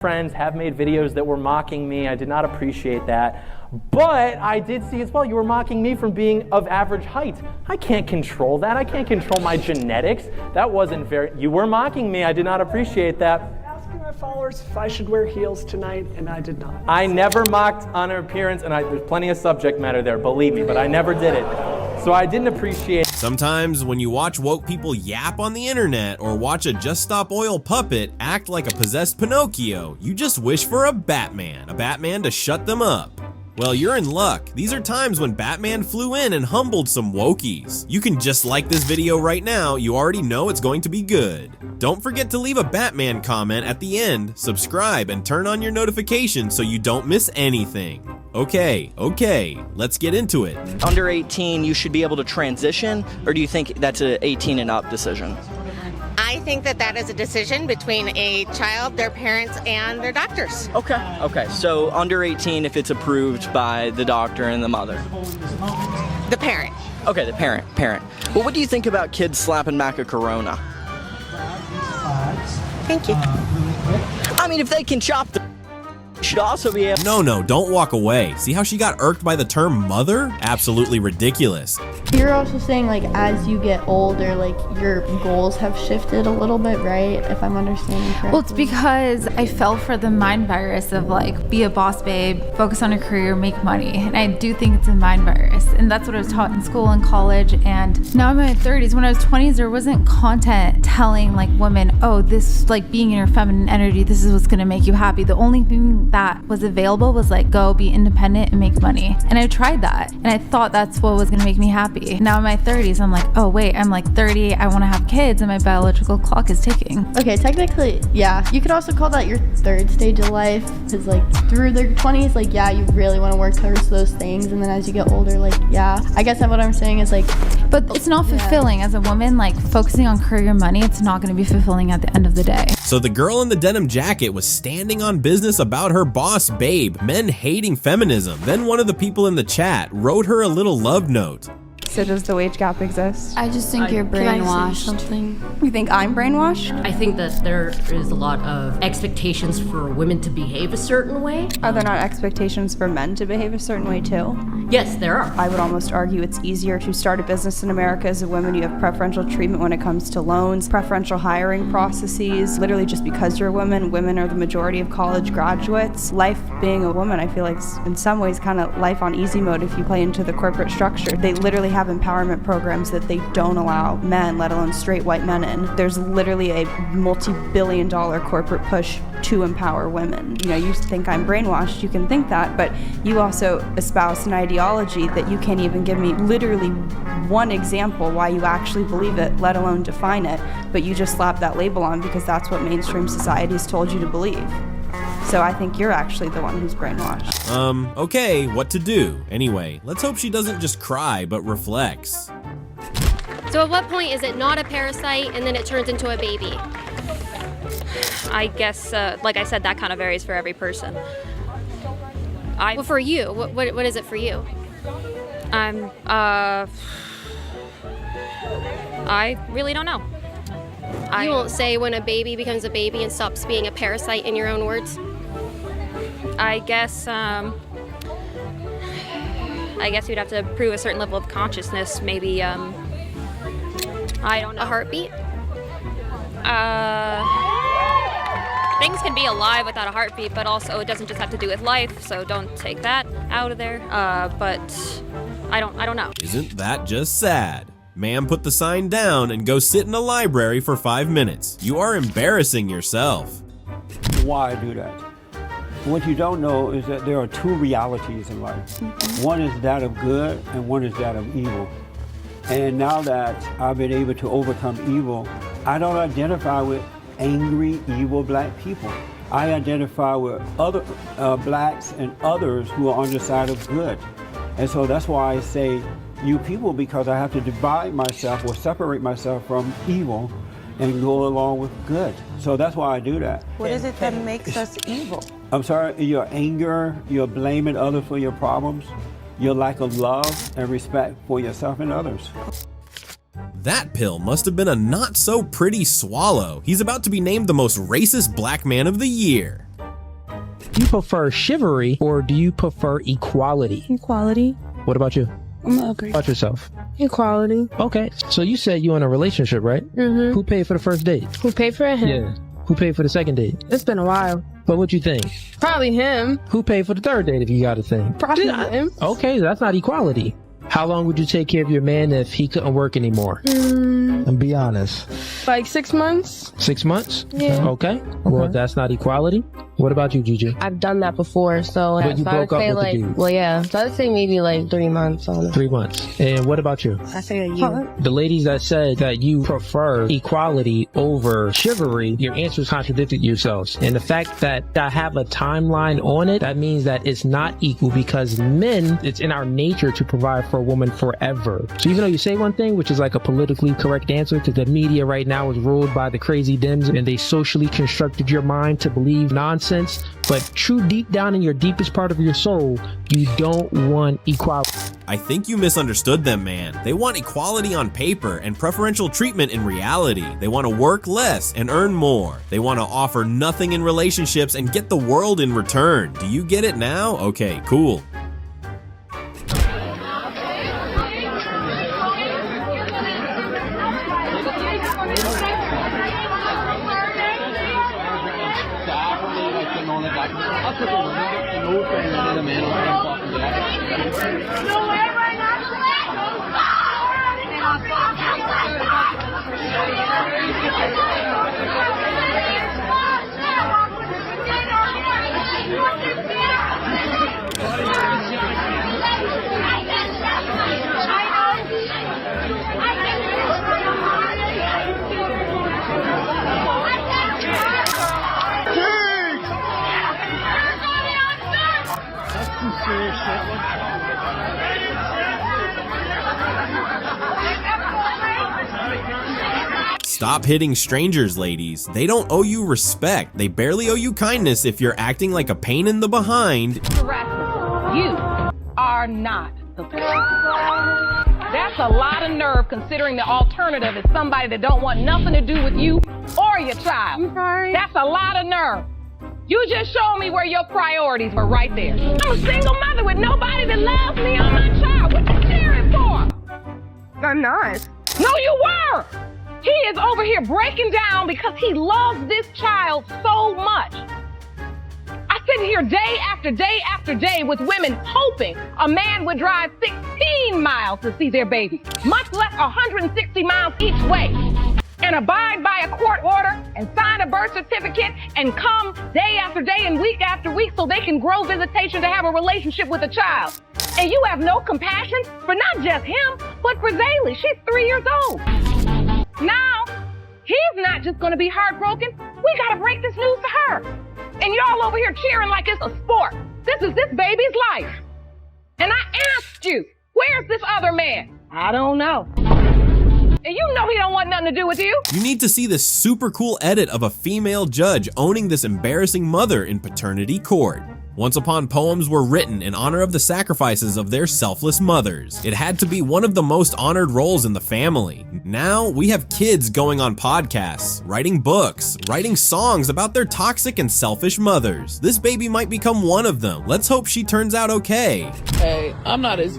friends have made videos that were mocking me. I did not appreciate that. But I did see as well, you were mocking me from being of average height. I can't control that. I can't control my genetics. That wasn't very, you were mocking me. I did not appreciate that. Asking my followers if I should wear heels tonight, and I did not. I never mocked on her appearance, and there's plenty of subject matter there, believe me, but I never did it. So I didn't appreciate. Sometimes when you watch woke people yap on the internet or watch a Just Stop Oil puppet act like a possessed Pinocchio, you just wish for a Batman to shut them up. Well, you're in luck. These are times when Batman flew in and humbled some wokies. You can just like this video right now, you already know it's going to be good. Don't forget to leave a Batman comment at the end, subscribe, and turn on your notifications so you don't miss anything. Okay, let's get into it. Under 18, you should be able to transition, or do you think that's a 18 and up decision? I think that is a decision between a child, their parents, and their doctors. Okay, so under 18 if it's approved by the doctor and the mother? The parent. Okay, the parent. Well, what do you think about kids slapping back a Corona? Thank you. I mean, if they can chop the should also be able. No, don't walk away. See how she got irked by the term mother? Absolutely ridiculous. You're also saying, like, as you get older, like, your goals have shifted a little bit, right? If I'm understanding correctly. Well, it's because I fell for the mind virus of, like, be a boss babe, focus on your career, make money. And I do think it's a mind virus. And that's what I was taught in school and college. And now I'm in my 30s. When I was 20s, there wasn't content telling, like, women, oh, this, like, being in your feminine energy, this is what's going to make you happy. The only thing that was available was, like, go be independent and make money. And I tried that. And I thought that's what was going to make me happy. Now in my 30s, I'm like, oh wait, I'm like 30, I want to have kids, and my biological clock is ticking. Okay, technically, yeah. You could also call that your third stage of life, because, like, through their 20s, like, yeah, you really want to work towards those things, and then as you get older, like, yeah. I guess that what I'm saying is, like... But it's not fulfilling. As a woman, like, focusing on career money, it's not going to be fulfilling at the end of the day. So the girl in the denim jacket was standing on business about her boss babe, men hating feminism. Then one of the people in the chat wrote her a little love note. So does the wage gap exist? I just think you're brainwashed. Something? You think I'm brainwashed? I think that there is a lot of expectations for women to behave a certain way. Are there not expectations for men to behave a certain way too? Yes, there are. I would almost argue it's easier to start a business in America as a woman. You have preferential treatment when it comes to loans, preferential hiring processes. Literally just because you're a woman, women are the majority of college graduates. Life being a woman, I feel like in some ways kind of life on easy mode if you play into the corporate structure. They literally have empowerment programs that they don't allow men, let alone straight white men in. There's literally a multi-billion-dollar corporate push to empower women. You know, you think I'm brainwashed, you can think that, but you also espouse an ideology that you can't even give me literally one example why you actually believe it, let alone define it, but you just slap that label on because that's what mainstream society has told you to believe. So I think you're actually the one who's brainwashed. Okay, what to do? Anyway, let's hope she doesn't just cry, but reflects. So at what point is it not a parasite and then it turns into a baby? I guess, like I said, that kind of varies for every person. Well, for you, what is it for you? I really don't know. You won't say when a baby becomes a baby and stops being a parasite in your own words? I guess you'd have to prove a certain level of consciousness, maybe, I don't know. A heartbeat? Things can be alive without a heartbeat, but also it doesn't just have to do with life, so don't take that out of there. But I don't know. Isn't that just sad? Ma'am, put the sign down and go sit in a library for 5 minutes. You are embarrassing yourself. Why do that? What you don't know is that there are two realities in life. One is that of good and one is that of evil. And now that I've been able to overcome evil, I don't identify with angry, evil black people. I identify with other blacks and others who are on the side of good. And so that's why I say you people, because I have to divide myself or separate myself from evil and go along with good. So that's why I do that. What is it that makes us evil? I'm sorry, your anger, your blaming others for your problems, your lack of love and respect for yourself and others. That pill must have been a not so pretty swallow. He's about to be named the most racist black man of the year. Do you prefer chivalry or do you prefer equality? Equality. What about you? I'm gonna agree. About yourself? Equality. Okay, so you said you in a relationship, right? Mm-hmm. Who paid for the first date? Who paid for it? Him. Yeah. Who paid for the second date? It's been a while. But what you think? Probably him. Who paid for the third date if you got to think? Probably him. Okay, that's not equality. How long would you take care of your man if he couldn't work anymore? And be honest. Like 6 months. 6 months? Yeah. Okay. Well, that's not equality. What about you, Gigi? I've done that before, so But you I would broke up say with the like, dude. well, yeah. So I'd say maybe like 3 months on it. 3 months. And what about you? I say a year. The ladies that said that you prefer equality over chivalry, your answers contradicted yourselves. And the fact that I have a timeline on it, that means that it's not equal because men, it's in our nature to provide for a woman forever. So even though you say one thing, which is like a politically correct answer, because the media right now is ruled by the crazy Dems and they socially constructed your mind to believe nonsense, but true deep down in your deepest part of your soul, you don't want equality. I think you misunderstood them, man. They want equality on paper and preferential treatment in reality. They want to work less and earn more. They want to offer nothing in relationships and get the world in return. Do you get it now? Okay, cool. Stop hitting strangers, ladies. They don't owe you respect. They barely owe you kindness if you're acting like a pain in the behind. You are not the That's a lot of nerve considering the alternative is somebody that don't want nothing to do with you or your child. I'm sorry. That's a lot of nerve. You just showed me where your priorities were right there. I'm a single mother with nobody that loves me or my child. What you cheering for? I'm not. No, you were. He is over here breaking down because he loves this child so much. I sit here day after day after day with women hoping a man would drive 16 miles to see their baby, much less 160 miles each way, and abide by a court order and sign a birth certificate and come day after day and week after week so they can grow visitation to have a relationship with a child. And you have no compassion for not just him, but for Zaylee. She's 3 years old. Now, he's not just gonna be heartbroken. We gotta break this news to her. And y'all over here cheering like it's a sport. This is this baby's life. And I asked you, where's this other man? I don't know. And you know he don't want nothing to do with you. You need to see this super cool edit of a female judge owning this embarrassing mother in paternity court. Once upon, poems were written in honor of the sacrifices of their selfless mothers. It had to be one of the most honored roles in the family. Now, we have kids going on podcasts, writing books, writing songs about their toxic and selfish mothers. This baby might become one of them. Let's hope she turns out okay. Hey, I'm not as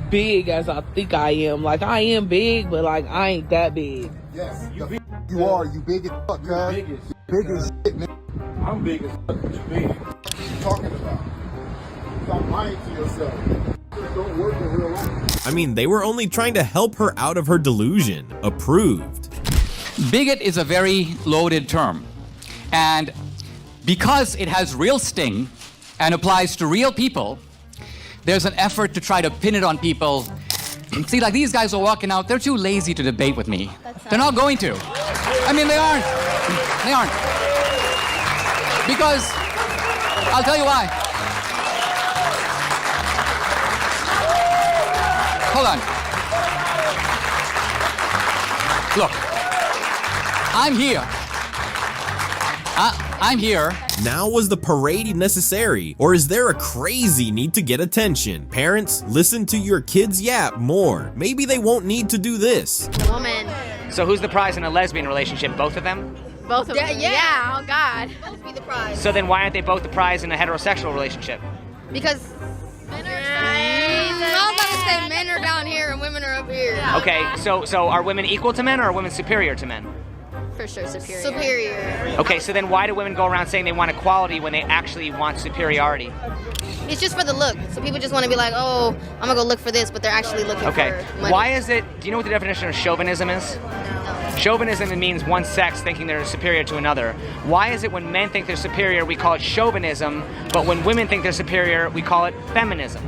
big as I think I am. Like, I am big, but like, I ain't that big. Yes, you are. You big as fuck, cuz. Big as shit, man. I'm big as fuck, but you big. What you talking about? Stop lying to yourself. Just don't work in real life. I mean, they were only trying to help her out of her delusion. Approved. Bigot is a very loaded term. And because it has real sting and applies to real people, there's an effort to try to pin it on people. See, like these guys are walking out, they're too lazy to debate with me. They're not going to. I mean, they aren't. They aren't. Because, I'll tell you why. Hold on. Look, I'm here. I'm here. Now was the parade necessary? Or is there a crazy need to get attention? Parents, listen to your kids yap more. Maybe they won't need to do this. The woman. So who's the prize in a lesbian relationship? Both of them? Both of them. Yeah, oh God. Both be the prize. So then why aren't they both the prize in a heterosexual relationship? Because men are I was about to say men are down here and women are up here. Okay, so are women equal to men or are women superior to men? For sure, superior. Superior. Okay, so then why do women go around saying they want equality when they actually want superiority? It's just for the look. So people just want to be like, oh, I'm gonna go look for this, but they're actually looking for money. Why is it, do you know what the definition of chauvinism is? No. Chauvinism means one sex thinking they're superior to another. Why is it when men think they're superior, we call it chauvinism, but when women think they're superior, we call it feminism?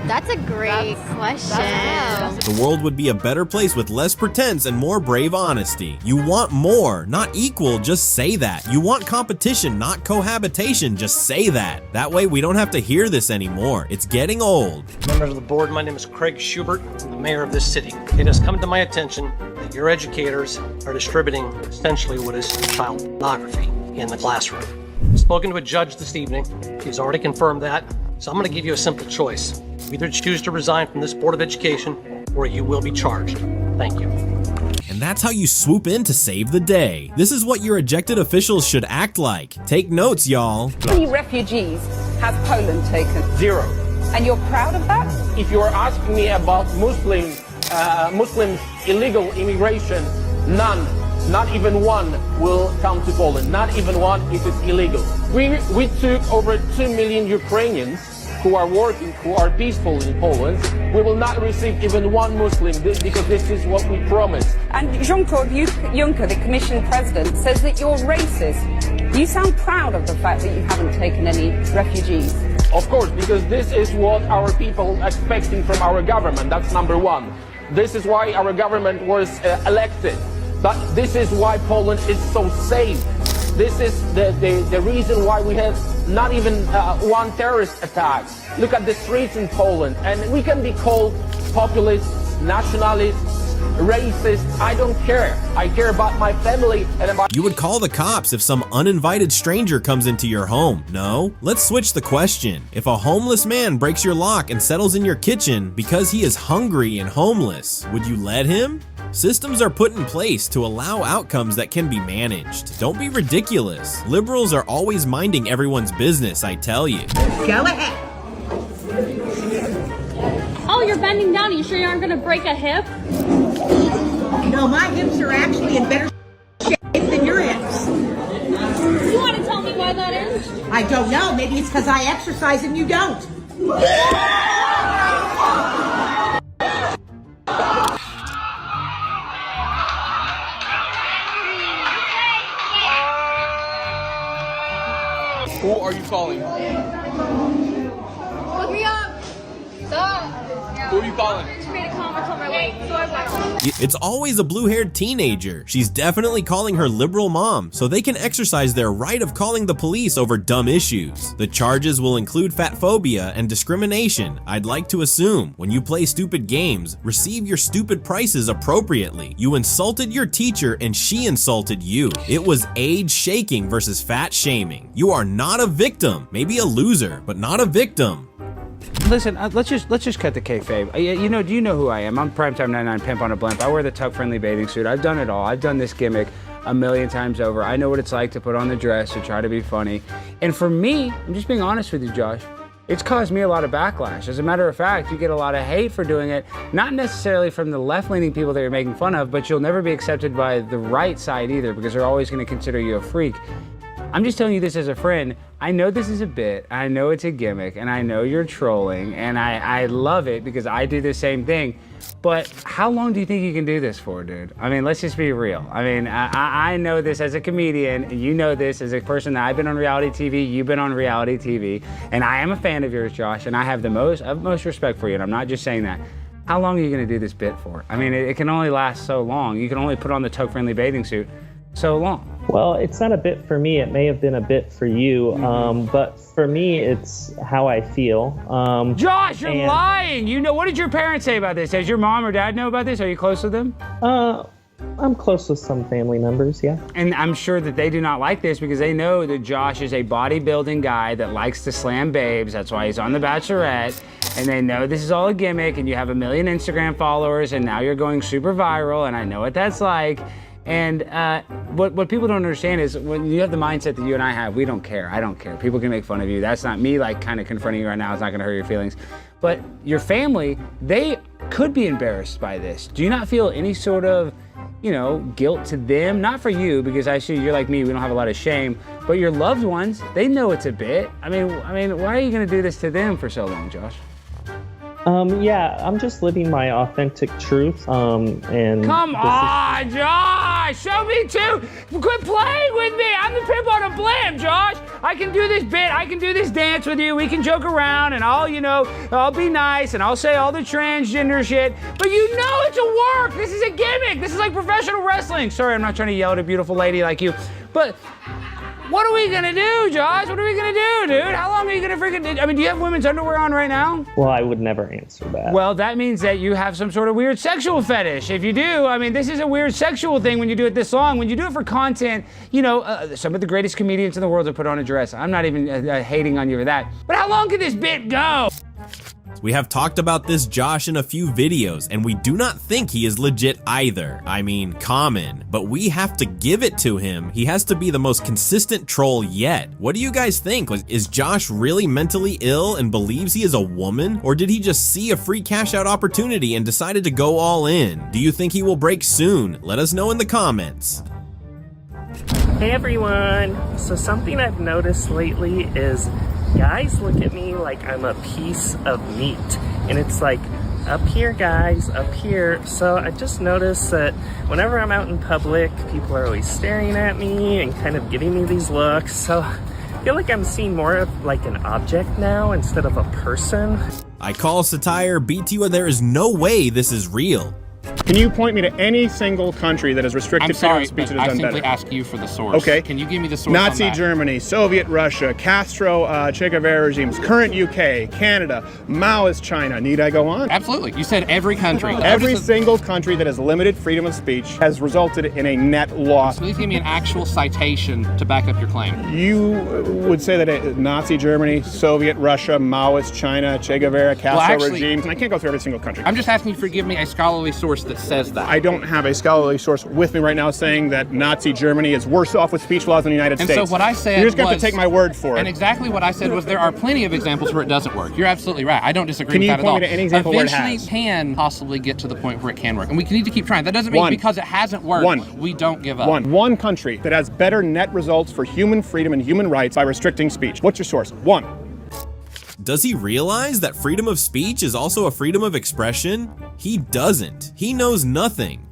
That's a great question. The world would be a better place with less pretense and more brave honesty. You want more, not equal, just say that. You want competition, not cohabitation, just say that. That way we don't have to hear this anymore. It's getting old. Members of the board, my name is Craig Schubert, I'm the mayor of this city. It has come to my attention that your educators are distributing essentially what is child pornography in the classroom. I've spoken to a judge this evening. He's already confirmed that. So I'm going to give you a simple choice. Either choose to resign from this Board of Education, or you will be charged. Thank you. And that's how you swoop in to save the day. This is what your ejected officials should act like. Take notes, y'all. How many refugees has Poland taken? 0. And you're proud of that? If you're asking me about Muslim illegal immigration, none. Not even one will come to Poland. Not even one if it's illegal. We took over 2 million Ukrainians who are working, who are peaceful in Poland. We will not receive even one Muslim because this is what we promised. And Jean-Claude Juncker, the Commission President, says that you're racist. You sound proud of the fact that you haven't taken any refugees. Of course, because this is what our people are expecting from our government. That's number one. This is why our government was elected. But this is why Poland is so safe. This is the reason why we have not even one terrorist attack. Look at the streets in Poland, and we can be called populists, nationalists, racists. I don't care. I care about my family and about... You would call the cops if some uninvited stranger comes into your home, no? Let's switch the question. If a homeless man breaks your lock and settles in your kitchen because he is hungry and homeless, would you let him? Systems are put in place to allow outcomes that can be managed. Don't be ridiculous. Liberals are always minding everyone's business, I tell you. Go ahead. Oh, you're bending down. Are you sure you aren't going to break a hip? No, my hips are actually in better shape than your hips. You want to tell me why that is? I don't know. Maybe it's because I exercise and you don't. Who are you calling? Look me up. Stop. Who are you calling? She made a comment on my way, so I went. It's always a blue-haired teenager. She's definitely calling her liberal mom, so they can exercise their right of calling the police over dumb issues. The charges will include fatphobia and discrimination. I'd like to assume when you play stupid games, receive your stupid prices appropriately. You insulted your teacher and she insulted you. It was age shaking versus fat shaming. You are not a victim, maybe a loser, but not a victim. Listen, let's just cut the kayfabe. You know, do you know who I am? I'm Primetime 99 Pimp on a Blimp. I wear the tuck-friendly bathing suit. I've done it all. I've done this gimmick a million times over. I know what it's like to put on the dress, to try to be funny. And for me, I'm just being honest with you, Josh, it's caused me a lot of backlash. As a matter of fact, you get a lot of hate for doing it, not necessarily from the left-leaning people that you're making fun of, but you'll never be accepted by the right side either, because they're always going to consider you a freak. I'm just telling you this as a friend. I know this is a bit, I know it's a gimmick, and I know you're trolling, and I love it because I do the same thing. But how long do you think you can do this for, dude? I mean, let's just be real. I mean, I know this as a comedian, and you know this as a person that I've been on reality TV, you've been on reality TV, and I am a fan of yours, Josh, and I have the utmost respect for you, and I'm not just saying that. How long are you gonna do this bit for? I mean, it can only last so long. You can only put on the tuck-friendly bathing suit so long. Well, it's not a bit for me. It may have been a bit for you, but for me, it's how I feel. Josh, you're lying. You know, what did your parents say about this? Does your mom or dad know about this? Are you close with them? I'm close with some family members, yeah. And I'm sure that they do not like this because they know that Josh is a bodybuilding guy that likes to slam babes. That's why he's on The Bachelorette. And they know this is all a gimmick, and you have 1 million Instagram followers, and now you're going super viral, and I know what that's like. And what people don't understand is when you have the mindset that you and I have, we don't care. I don't care. People can make fun of you. That's not me like kind of confronting you right now. It's not going to hurt your feelings. But your family, they could be embarrassed by this. Do you not feel any sort of, guilt to them? Not for you, because I see you're like me, we don't have a lot of shame, but your loved ones, they know it's a bit. I mean, why are you going to do this to them for so long, Josh? Yeah, I'm just living my authentic truth. And come on, Josh! Show me too! Quit playing with me! I'm the pimp on a blimp, Josh! I can do this bit, I can do this dance with you, we can joke around, and I'll be nice, and I'll say all the transgender shit, but it's a work! This is a gimmick! This is like professional wrestling! Sorry, I'm not trying to yell at a beautiful lady like you, but what are we gonna do, Josh? What are we gonna do, dude? How long are you gonna do you have women's underwear on right now? Well, I would never answer that. Well, that means that you have some sort of weird sexual fetish. If you do, this is a weird sexual thing when you do it this long. When you do it for content, some of the greatest comedians in the world have put on a dress. I'm not even hating on you for that. But how long can this bit go? We have talked about this Josh in a few videos, and we do not think he is legit either. Common. But we have to give it to him. He has to be the most consistent troll yet. What do you guys think? Is Josh really mentally ill and believes he is a woman? Or did he just see a free cash out opportunity and decided to go all in? Do you think he will break soon? Let us know in the comments. Hey everyone! So something I've noticed lately is guys look at me like I'm a piece of meat. And it's like, up here guys, up here. So I just noticed that whenever I'm out in public, people are always staring at me and kind of giving me these looks. So I feel like I'm seen more of like an object now instead of a person. I call satire BT. There is no way this is real. Can you point me to any single country that has restricted freedom of speech that has done better? I simply ask you for the source. Okay. Can you give me the source Nazi on that? Germany, Soviet Russia, Castro, Che Guevara regimes, current UK, Canada, Maoist China. Need I go on? Absolutely. You said every country. Every single country that has limited freedom of speech has resulted in a net loss. Please give me an actual citation to back up your claim. You would say that Nazi Germany, Soviet Russia, Maoist China, Che Guevara, Castro regimes, and I can't go through every single country. I'm just asking you to give me a scholarly source that says that. I don't have a scholarly source with me right now saying that Nazi Germany is worse off with speech laws than the United States. And so what I said You're just going to have to take my word for it. And exactly what I said was there are plenty of examples where it doesn't work. You're absolutely right. I don't disagree with that at all. Can you point me to any example where it has? Eventually can possibly get to the point where it can work. And we need to keep trying. That doesn't mean because it hasn't worked, we don't give up. One country that has better net results for human freedom and human rights by restricting speech. What's your source? One. Does he realize that freedom of speech is also a freedom of expression? He doesn't. He knows nothing.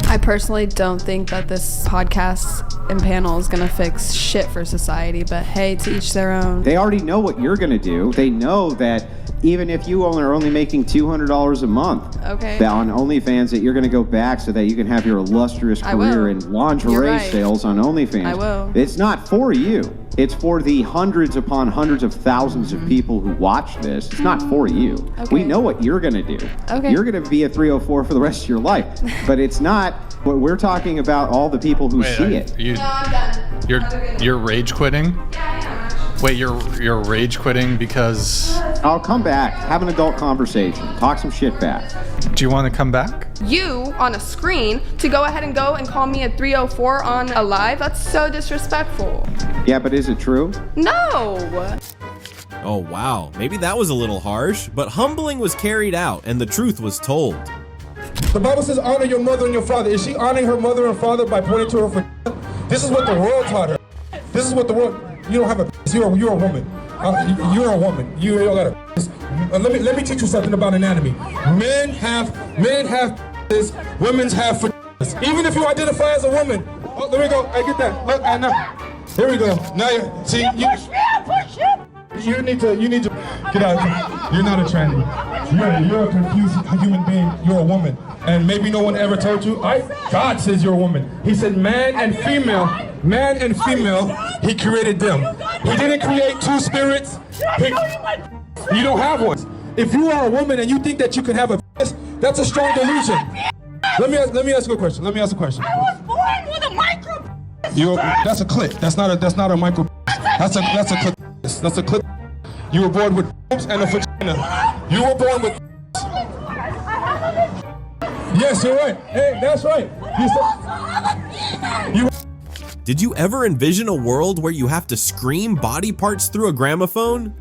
I personally don't think that this podcast and panel is going to fix shit for society, but hey, to each their own. They already know what you're going to do. They know that even if you are only making $200 a month on OnlyFans, that you're going to go back so that you can have your illustrious career in lingerie sales on OnlyFans. I will. It's not for you. It's for the hundreds upon hundreds of thousands of people who watch this. It's not for you. We know what you're going to do. You're going to be a 304 for the rest of your life. But it's not. We're talking about all the people who see it. No, I'm done. You're rage quitting? Wait, you're rage quitting because... I'll come back. Have an adult conversation. Talk some shit back. Do you want to come back? You, on a screen, to go ahead and go and call me a 304 on a live? That's so disrespectful. Yeah, but is it true? No! Oh wow, maybe that was a little harsh, but humbling was carried out and the truth was told. The Bible says honor your mother and your father. Is she honoring her mother and father by pointing to her for... This is what the world taught her. This is what the world... You don't have a... You're a woman. You're a woman. You don't got a... Let me teach you something about anatomy. Men have this. Women's have for... Even if you identify as a woman. Oh, there we go. I get that. Look, I know. Here we go. Now you see. You need to get out. You're not a tranny. You're a confused human being. You're a woman. And maybe no one ever told you. God says you're a woman. He said man and female. Man and female, he created them. He didn't create two spirits. You don't have one. If you are a woman and you think that you can have a penis, that's a strong delusion. Let me ask you a question. I was born with a micro. That's a clit. That's not a micro. That's a clit. That's a clit. You were born with boobs and a vagina. You were born with. Yes, you're right. Hey, that's right. Did you ever envision a world where you have to scream body parts through a gramophone?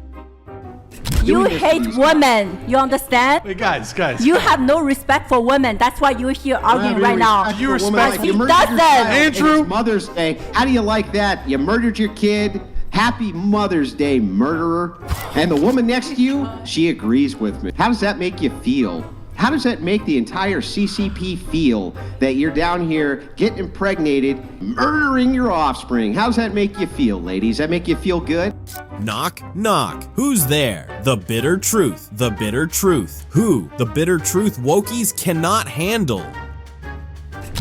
You hate women, you understand? Wait, guys. You have no respect for women. That's why you're here arguing right now. You respect he doesn't. Andrew, it's Mother's Day. How do you like that? You murdered your kid. Happy Mother's Day, murderer. And the woman next to you, she agrees with me. How does that make you feel? How does that make the entire CCP feel that you're down here getting impregnated, murdering your offspring? How does that make you feel, ladies? That make you feel good? Knock, knock. Who's there? The bitter truth. The bitter truth. Who? The bitter truth wokies cannot handle.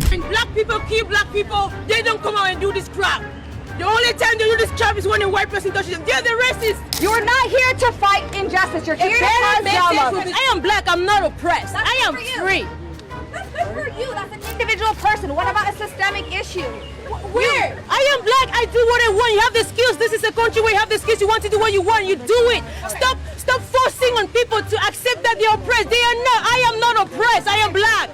When black people kill black people, they don't come out and do this crap. The only time they do this crap is when a white person touches them. They're the racists. You're not here to fight injustice. You're here to cause drama. I am black. I'm not oppressed. I am free. That's good for you. That's an individual person. What about a systemic issue? Where? I am black. I do what I want. You have the skills. This is a country where you have the skills. You want to do what you want. You do it. Stop forcing on people to accept that they're oppressed. They are not. I am not oppressed. I am black.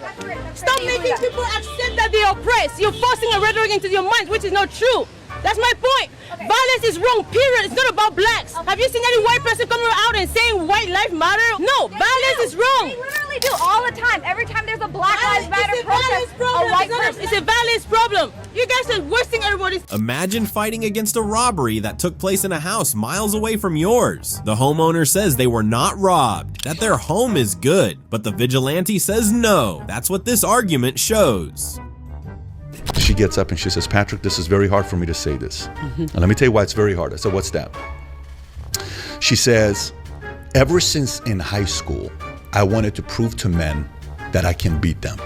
Stop making people accept that they're oppressed. You're forcing a rhetoric into your minds, which is not true. That's my point. Okay. Violence is wrong, period. It's not about blacks. Okay. Have you seen any white person coming out and saying white lives matter? No, violence is wrong. They literally do all the time. Every time there's a Black Lives Matter protest, a white person. It's a violence problem. You guys are wasting everybody's. Imagine fighting against a robbery that took place in a house miles away from yours. The homeowner says they were not robbed, that their home is good, but the vigilante says no. That's what this argument shows. She gets up and she says, Patrick, this is very hard for me to say this. And let me tell you why it's very hard. I said, what's that? She says, ever since in high school, I wanted to prove to men that I can beat them.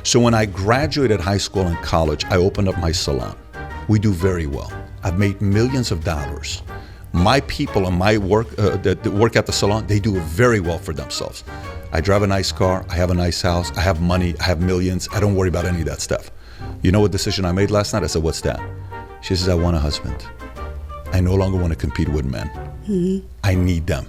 So when I graduated high school and college, I opened up my salon. We do very well. I've made millions of dollars. My people and my work that work at the salon, they do very well for themselves. I drive a nice car. I have a nice house. I have money. I have millions. I don't worry about any of that stuff. You know what decision I made last night? I said, what's that? She says, I want a husband. I no longer want to compete with men. Mm-hmm. I need them.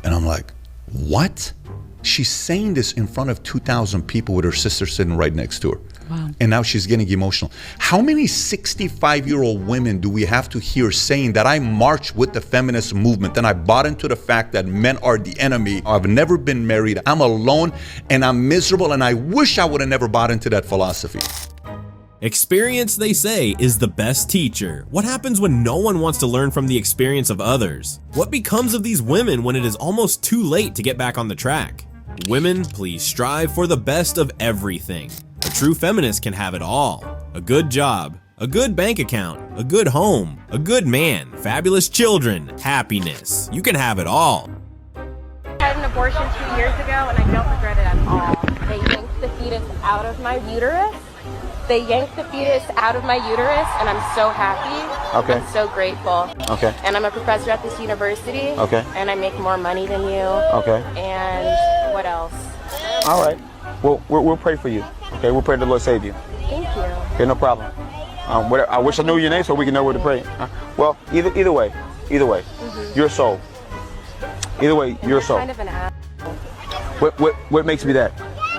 And I'm like, what? She's saying this in front of 2,000 people with her sister sitting right next to her. Wow. And now she's getting emotional. How many 65-year-old women do we have to hear saying that I marched with the feminist movement and I bought into the fact that men are the enemy? I've never been married. I'm alone and I'm miserable and I wish I would have never bought into that philosophy. Experience, they say, is the best teacher. What happens when no one wants to learn from the experience of others? What becomes of these women when it is almost too late to get back on the track? Women, please strive for the best of everything. A true feminist can have it all. A good job, a good bank account, a good home, a good man, fabulous children, happiness. You can have it all. I had an abortion 2 years ago and I don't regret it at all. They yanked the fetus out of my uterus. They yanked the fetus out of my uterus and I'm so happy. Okay. I'm so grateful. Okay. And I'm a professor at this university. Okay. And I make more money than you. Okay. And what else? All right. Well, we'll pray for you. Okay, we'll pray the Lord save you. Thank you. Okay, no problem. I wish I knew your name so we can know where to pray. Well, either way, Mm-hmm. your soul. Either way, your soul. Kind of an ass. What makes me that?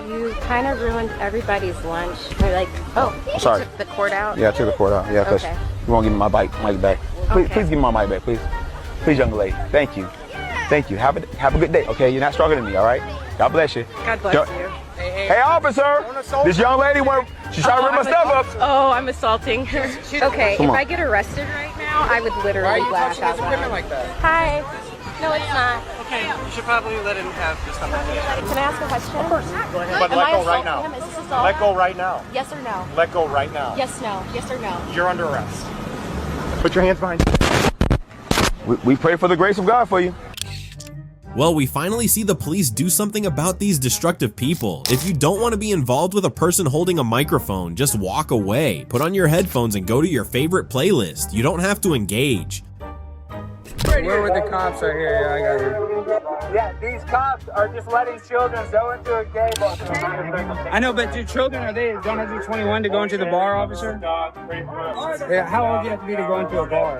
You kind of ruined everybody's lunch. They're like, oh, I'm sorry. You took the cord out? Yeah, I took the cord out. Yeah, because okay. You won't give me my mic back. Please give me my mic back, please. Please, young lady. Thank you. Thank you. Have a good day. Okay, you're not stronger than me. All right. God bless you. God bless you. Hey, officer! This young lady she's trying to rip my stuff up. Oh, I'm assaulting her. Okay, if I get arrested right now, I would literally blast out loud. Like that? Hi. No, it's not. Okay, you should probably let him have this conversation. Can I ask a question? Of course. Go ahead. But Am let I go right assaulting now. him? Is this assault? Let go right now. Yes or no? Let go right now. Yes, no. Yes or no? You're under arrest. Put your hands behind you. We pray for the grace of God for you. Well, we finally see the police do something about these destructive people. If you don't want to be involved with a person holding a microphone, just walk away. Put on your headphones and go to your favorite playlist. You don't have to engage. Where were the cops right here? Yeah, I got it. Yeah, these cops are just letting children go into a gay bar. I know, but do children, don't have to be 21 to go into the bar, officer? Yeah, how old do you have to be to go into a bar?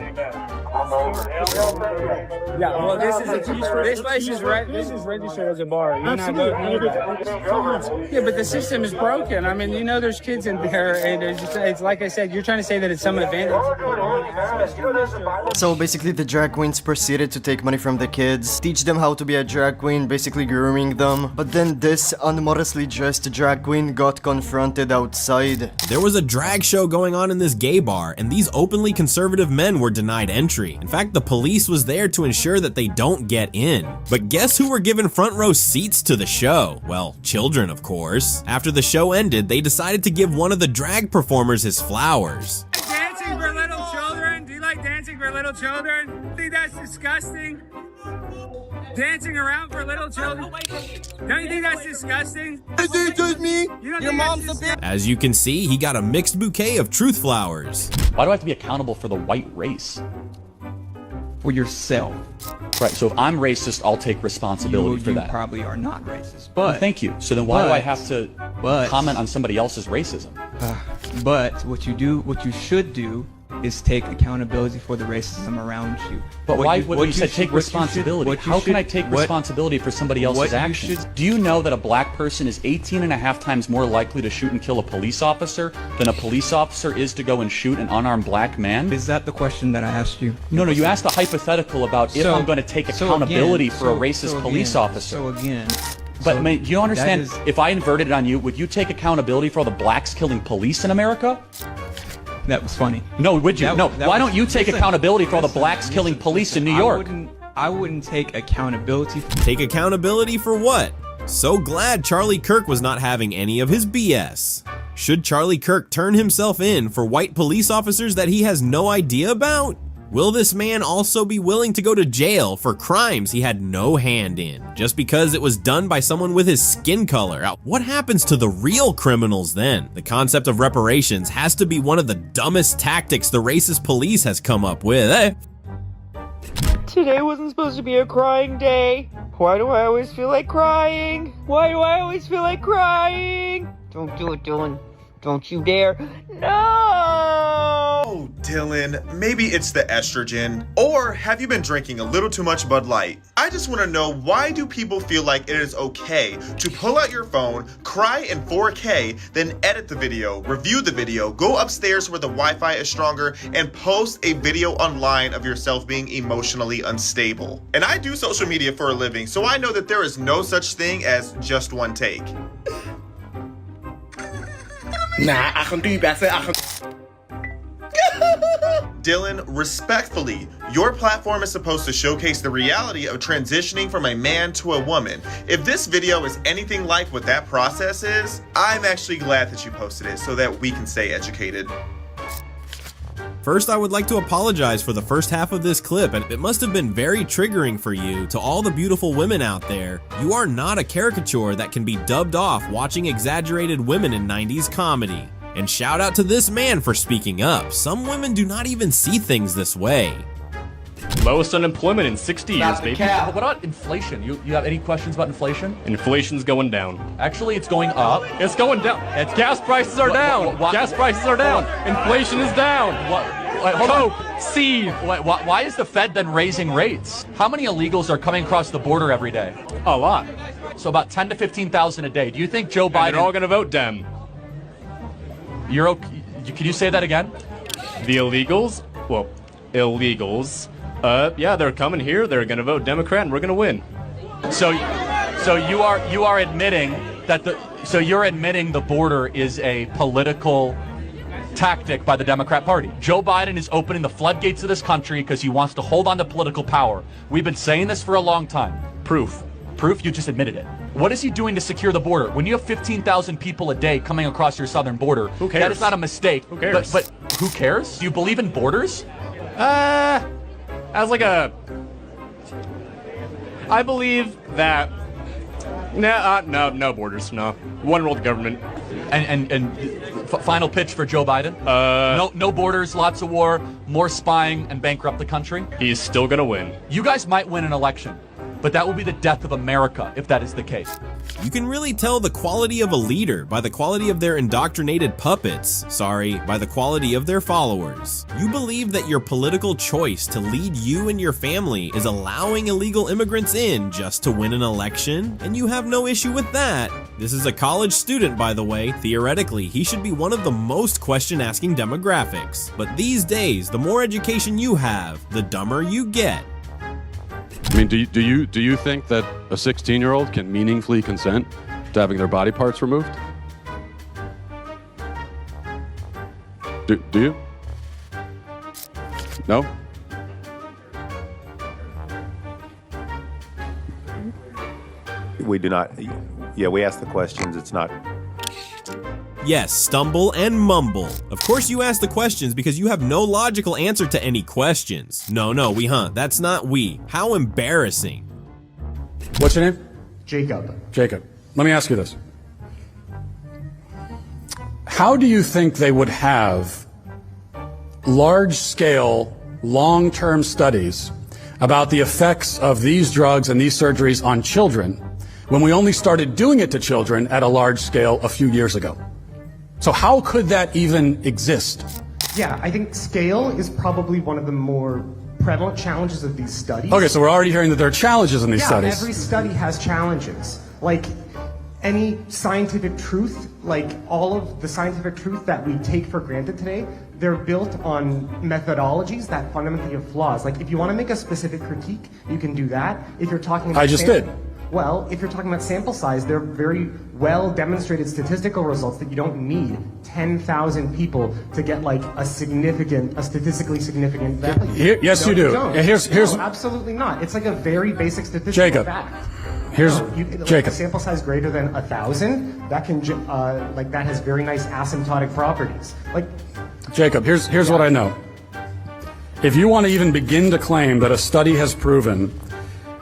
Yeah, well, this place is registered as a bar. You're not yeah, but the system is broken. I mean, you know, there's kids in there, and it's like I said, you're trying to say that it's some advantage. So basically, the drag queens proceeded to take money from the kids, teach them how to be a drag queen, basically grooming them. But then this unmodestly dressed drag queen got confronted outside. There was a drag show going on in this gay bar, and these openly conservative men were denied entry. In fact, the police was there to ensure that they don't get in. But guess who were given front row seats to the show? Well, children, of course. After the show ended, they decided to give one of the drag performers his flowers. Dancing for little children? Do you like dancing for little children? I think that's disgusting. Dancing around for little children? Don't you think that's disgusting? Your mom's a bitch. As you can see, he got a mixed bouquet of truth flowers. Why do I have to be accountable for the white race? For yourself. Right, so if I'm racist, I'll take responsibility for that. You probably are not racist, but... Well, thank you. So then why do I have to comment on somebody else's racism? But what you should do is take accountability for the racism around you. But why would you say take responsibility? How can I take responsibility for somebody else's actions? Do you know that a black person is 18.5 times more likely to shoot and kill a police officer than a police officer is to go and shoot an unarmed black man? Is that the question that I asked you? No, you asked a hypothetical about if I'm going to take accountability for a racist police officer. So again... But do you understand, if I inverted it on you, would you take accountability for all the blacks killing police in America? That was funny. No, would you? Why don't you take accountability for all the blacks killing police in New York? I wouldn't take accountability. Take accountability for what? So glad Charlie Kirk was not having any of his BS. Should Charlie Kirk turn himself in for white police officers that he has no idea about? Will this man also be willing to go to jail for crimes he had no hand in, just because it was done by someone with his skin color? What happens to the real criminals then? The concept of reparations has to be one of the dumbest tactics the racist police has come up with, eh? Today wasn't supposed to be a crying day. Why do I always feel like crying? Why do I always feel like crying? Don't do it, Dylan. Don't you dare. No! Oh, Dylan, maybe it's the estrogen. Or have you been drinking a little too much Bud Light? I just want to know, why do people feel like it is okay to pull out your phone, cry in 4K, then edit the video, review the video, go upstairs where the Wi-Fi is stronger, and post a video online of yourself being emotionally unstable? And I do social media for a living, so I know that there is no such thing as just one take. Nah, I can do better. Dylan, respectfully, your platform is supposed to showcase the reality of transitioning from a man to a woman. If this video is anything like what that process is, I'm actually glad that you posted it so that we can stay educated. First, I would like to apologize for the first half of this clip, and it must have been very triggering for you. To all the beautiful women out there, you are not a caricature that can be dubbed off watching exaggerated women in 90s comedy. And shout out to this man for speaking up. Some women do not even see things this way. Lowest unemployment in 60 years, baby. What about inflation? You have any questions about inflation? Inflation's going down. Actually, it's going up. It's going down. Gas prices are down. Gas prices are down. Inflation is down. Hold on. See. Why is the Fed then raising rates? How many illegals are coming across the border every day? A lot. So about 10 to 15,000 a day. Do you think Joe Biden... And they're all going to vote Dem. You're okay? Can you say that again? The illegals? Well, illegals. Yeah, they're coming here. They're going to vote Democrat, and we're going to win. So you are admitting that you're admitting the border is a political tactic by the Democrat Party. Joe Biden is opening the floodgates of this country because he wants to hold on to political power. We've been saying this for a long time. Proof. You just admitted it. What is he doing to secure the border? When you have 15,000 people a day coming across your southern border, who cares? That is not a mistake. Who cares? But who cares? Do you believe in borders? As like a... I believe that... No borders, no. One world government. And final pitch for Joe Biden? No borders, lots of war, more spying, and bankrupt the country? He's still gonna win. You guys might win an election. But that will be the death of America if that is the case. You can really tell the quality of a leader by the quality of their indoctrinated puppets. Sorry, by the quality of their followers. You believe that your political choice to lead you and your family is allowing illegal immigrants in just to win an election, and you have no issue with that. This is a college student, by the way. Theoretically, he should be one of the most question-asking demographics. But these days, the more education you have, the dumber you get. I mean, do you think that a 16-year-old can meaningfully consent to having their body parts removed? Do you? No? We do not. Yeah, we ask the questions. It's not. Yes, stumble and mumble. Of course you ask the questions because you have no logical answer to any questions. No, that's not we. How embarrassing. What's your name? Jacob. Jacob. Let me ask you this. How do you think they would have large-scale, long-term studies about the effects of these drugs and these surgeries on children when we only started doing it to children at a large scale a few years ago? So how could that even exist? Yeah, I think scale is probably one of the more prevalent challenges of these studies. Okay, so we're already hearing that there are challenges in these studies. Yeah, every study has challenges. Like any scientific truth, like all of the scientific truth that we take for granted today, they're built on methodologies that fundamentally have flaws. Like if you want to make a specific critique, you can do that. If you're talking about Well, if you're talking about sample size, they're very well demonstrated statistical results that you don't need 10,000 people to get like a statistically significant value. Yes, you do. Here's no, absolutely not. It's like a very basic statistical fact. Jacob. A sample size greater than 1,000, that can that has very nice asymptotic properties. Jacob, here's what I know. If you want to even begin to claim that a study has proven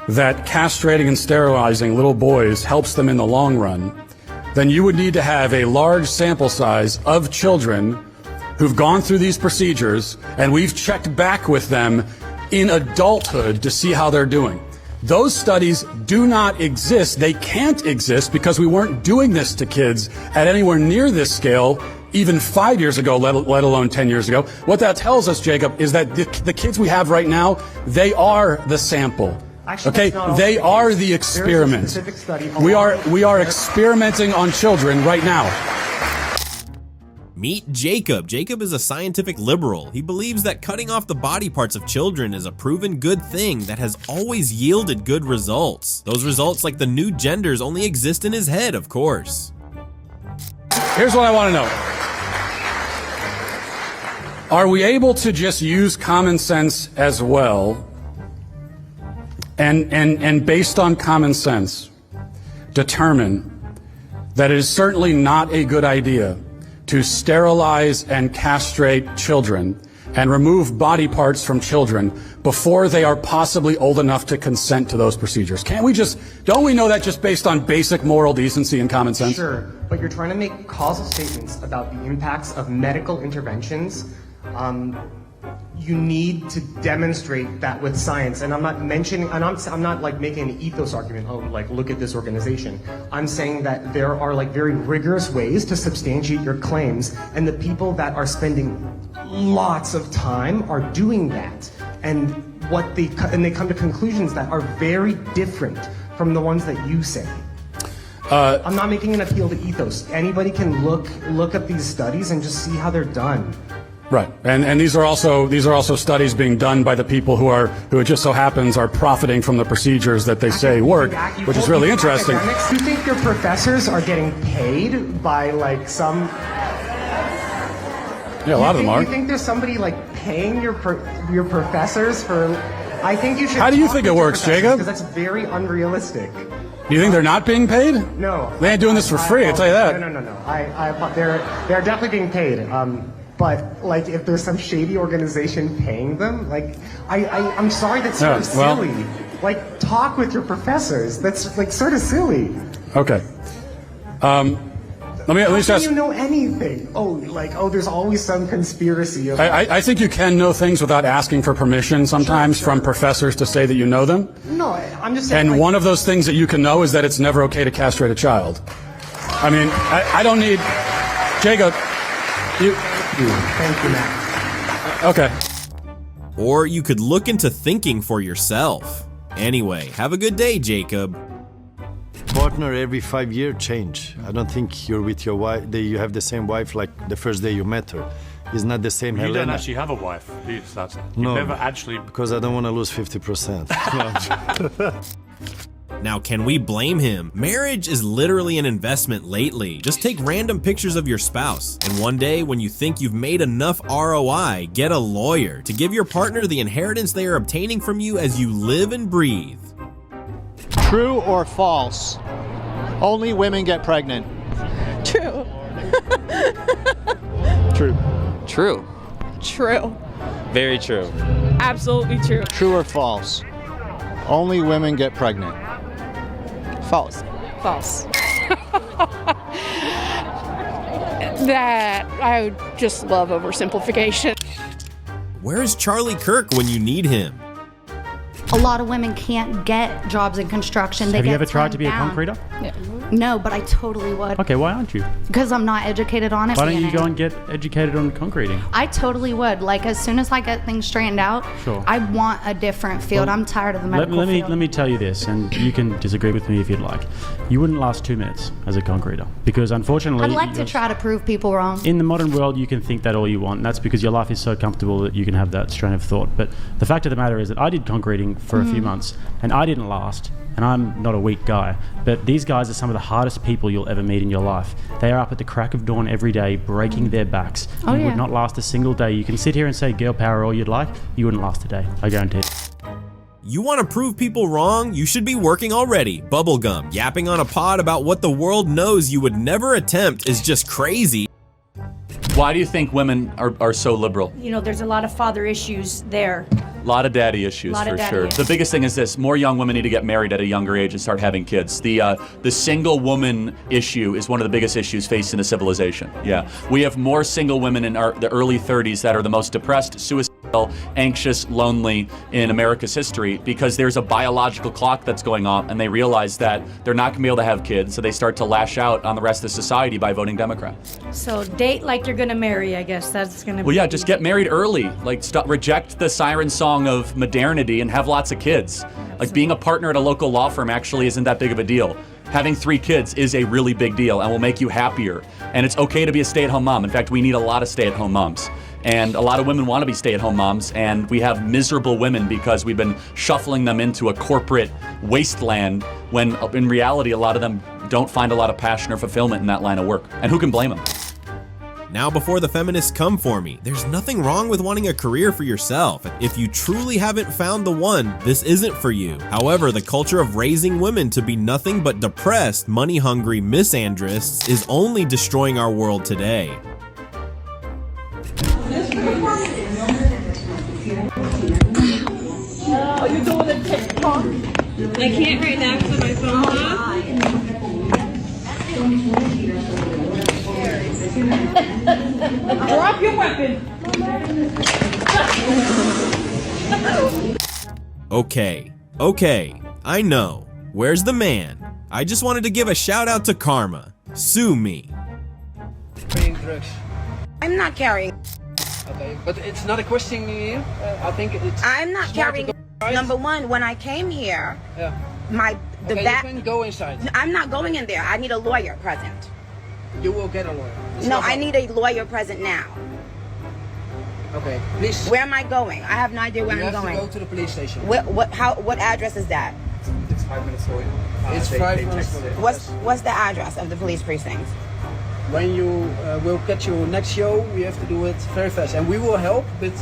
that castrating and sterilizing little boys helps them in the long run, then you would need to have a large sample size of children who've gone through these procedures, and we've checked back with them in adulthood to see how they're doing. Those studies do not exist. They can't exist because we weren't doing this to kids at anywhere near this scale even 5 years ago, let alone 10 years ago. What that tells us, Jacob, is that the kids we have right now, they are the sample. Actually, they are the experiment. We are experimenting on children right now. Meet Jacob. Jacob is a scientific liberal. He believes that cutting off the body parts of children is a proven good thing that has always yielded good results. Those results, like the new genders, only exist in his head, of course. Here's what I want to know. Are we able to just use common sense as well? And based on common sense, determine that it is certainly not a good idea to sterilize and castrate children and remove body parts from children before they are possibly old enough to consent to those procedures. Don't we know that just based on basic moral decency and common sense? Sure, but you're trying to make causal statements about the impacts of medical interventions. You need to demonstrate that with science, and I'm not mentioning, and I'm not like making an ethos argument. Oh, like look at this organization. I'm saying that there are like very rigorous ways to substantiate your claims, and the people that are spending lots of time are doing that, and they come to conclusions that are very different from the ones that you say. I'm not making an appeal to ethos. Anybody can look at these studies and just see how they're done. Right, and these are also studies being done by the people who it just so happens are profiting from the procedures that they say work, which is really interesting. Do you think your professors are getting paid by like some? Yeah, a lot of them are. Do you think there's somebody like paying your professors for? I think you should. How do you think it works, Jacob? Because that's very unrealistic. Do you think they're not being paid? No. They ain't doing this for free, I'll tell you that. No. They're definitely being paid. But like, if there's some shady organization paying them, like, I'm sorry, that's sort of silly. Like, talk with your professors. That's like sort of silly. Okay. Let me How just can ask. you know anything? There's always some conspiracy. I think you can know things without asking for permission sometimes from professors to say that you know them. No, I'm just saying. And one of those things that you can know is that it's never okay to castrate a child. I mean, I don't need... Jacob, Thank you, Matt. Okay. Or you could look into thinking for yourself. Anyway, have a good day, Jacob. Partner every 5 years change. I don't think you're with your wife, you have the same wife like the first day you met her. It's not the same You Helena. don't actually have a wife, do you? That's No, You've never actually... because I don't want to lose 50%. Now, can we blame him? Marriage is literally an investment lately. Just take random pictures of your spouse, and one day when you think you've made enough ROI, get a lawyer to give your partner the inheritance they are obtaining from you as you live and breathe. True or false? Only women get pregnant. True. True. True. True. Very true. Absolutely true. True or false? Only women get pregnant. False. False. That I would just love oversimplification. Where's Charlie Kirk when you need him? A lot of women can't get jobs in construction. They Have you get ever tried to be turned a concreter? Yeah. No, but I totally would. Okay, why aren't you? Because I'm not educated on it. Why don't you CNN. go and get educated on concreting? I totally would. Like, as soon as I get things straightened out, Sure. I want a different field. Well, I'm tired of the medical field. Let me tell you this, and you can disagree with me if you'd like. You wouldn't last 2 minutes as a concreter because, unfortunately, I'd like to try to prove people wrong. in the modern world, you can think that all you want, and that's because your life is so comfortable that you can have that strain of thought. But the fact of the matter is that I did concreting for a few months, and I didn't last. And I'm not a weak guy, but these guys are some of the hardest people you'll ever meet in your life. They are up at the crack of dawn every day, breaking their backs. Oh, You yeah. would not last a single day. You can sit here and say girl power all you'd like, you wouldn't last a day, I guarantee it. You want to prove people wrong? You should be working already. Bubblegum, yapping on a pod about what the world knows you would never attempt is just crazy. Why do you think women are so liberal? You know, there's a lot of father issues there. A lot of daddy issues, Lot of for daddy sure. issues. The biggest thing is this: more young women need to get married at a younger age and start having kids. The single woman issue is one of the biggest issues facing the civilization. Yeah, we have more single women in the early 30s that are the most depressed, suicidal, anxious, lonely in America's history because there's a biological clock that's going off, and they realize that they're not going to be able to have kids, so they start to lash out on the rest of society by voting Democrat. So date like you're gonna marry, I guess that's gonna Well, be. yeah, just get married early. Like, reject the siren song of modernity and have lots of kids. Like, being a partner at a local law firm actually isn't that big of a deal. Having 3 kids is a really big deal and will make you happier. And it's okay to be a stay-at-home mom. In fact, we need a lot of stay-at-home moms. And a lot of women want to be stay-at-home moms, and we have miserable women because we've been shuffling them into a corporate wasteland when in reality a lot of them don't find a lot of passion or fulfillment in that line of work. And who can blame them? Now, before the feminists come for me, there's nothing wrong with wanting a career for yourself. If you truly haven't found the one, this isn't for you. However, the culture of raising women to be nothing but depressed, money-hungry misandrists is only destroying our world today. Are you doing a TikTok? I can't right now because my phone's off. Drop your weapon. Okay, I know. Where's the man? I just wanted to give a shout out to Karma. Sue me. Carrying drugs. I'm not carrying. Okay, but it's not a question you. I think it's. I'm not smart to carrying. go, right? Number one, when I came here, Yeah. the Okay, back. you can go inside. I'm not going in there. I need a lawyer present. You will get a lawyer. It's No, no I problem. need a lawyer present now. Okay, please. Where am I going? I have no idea where You I'm have going. to go to the police station. What address is that? It's 5 minutes away. It's 5 minutes away. What's the address of the police precinct? When you will get your next show, we have to do it very fast, and we will help. But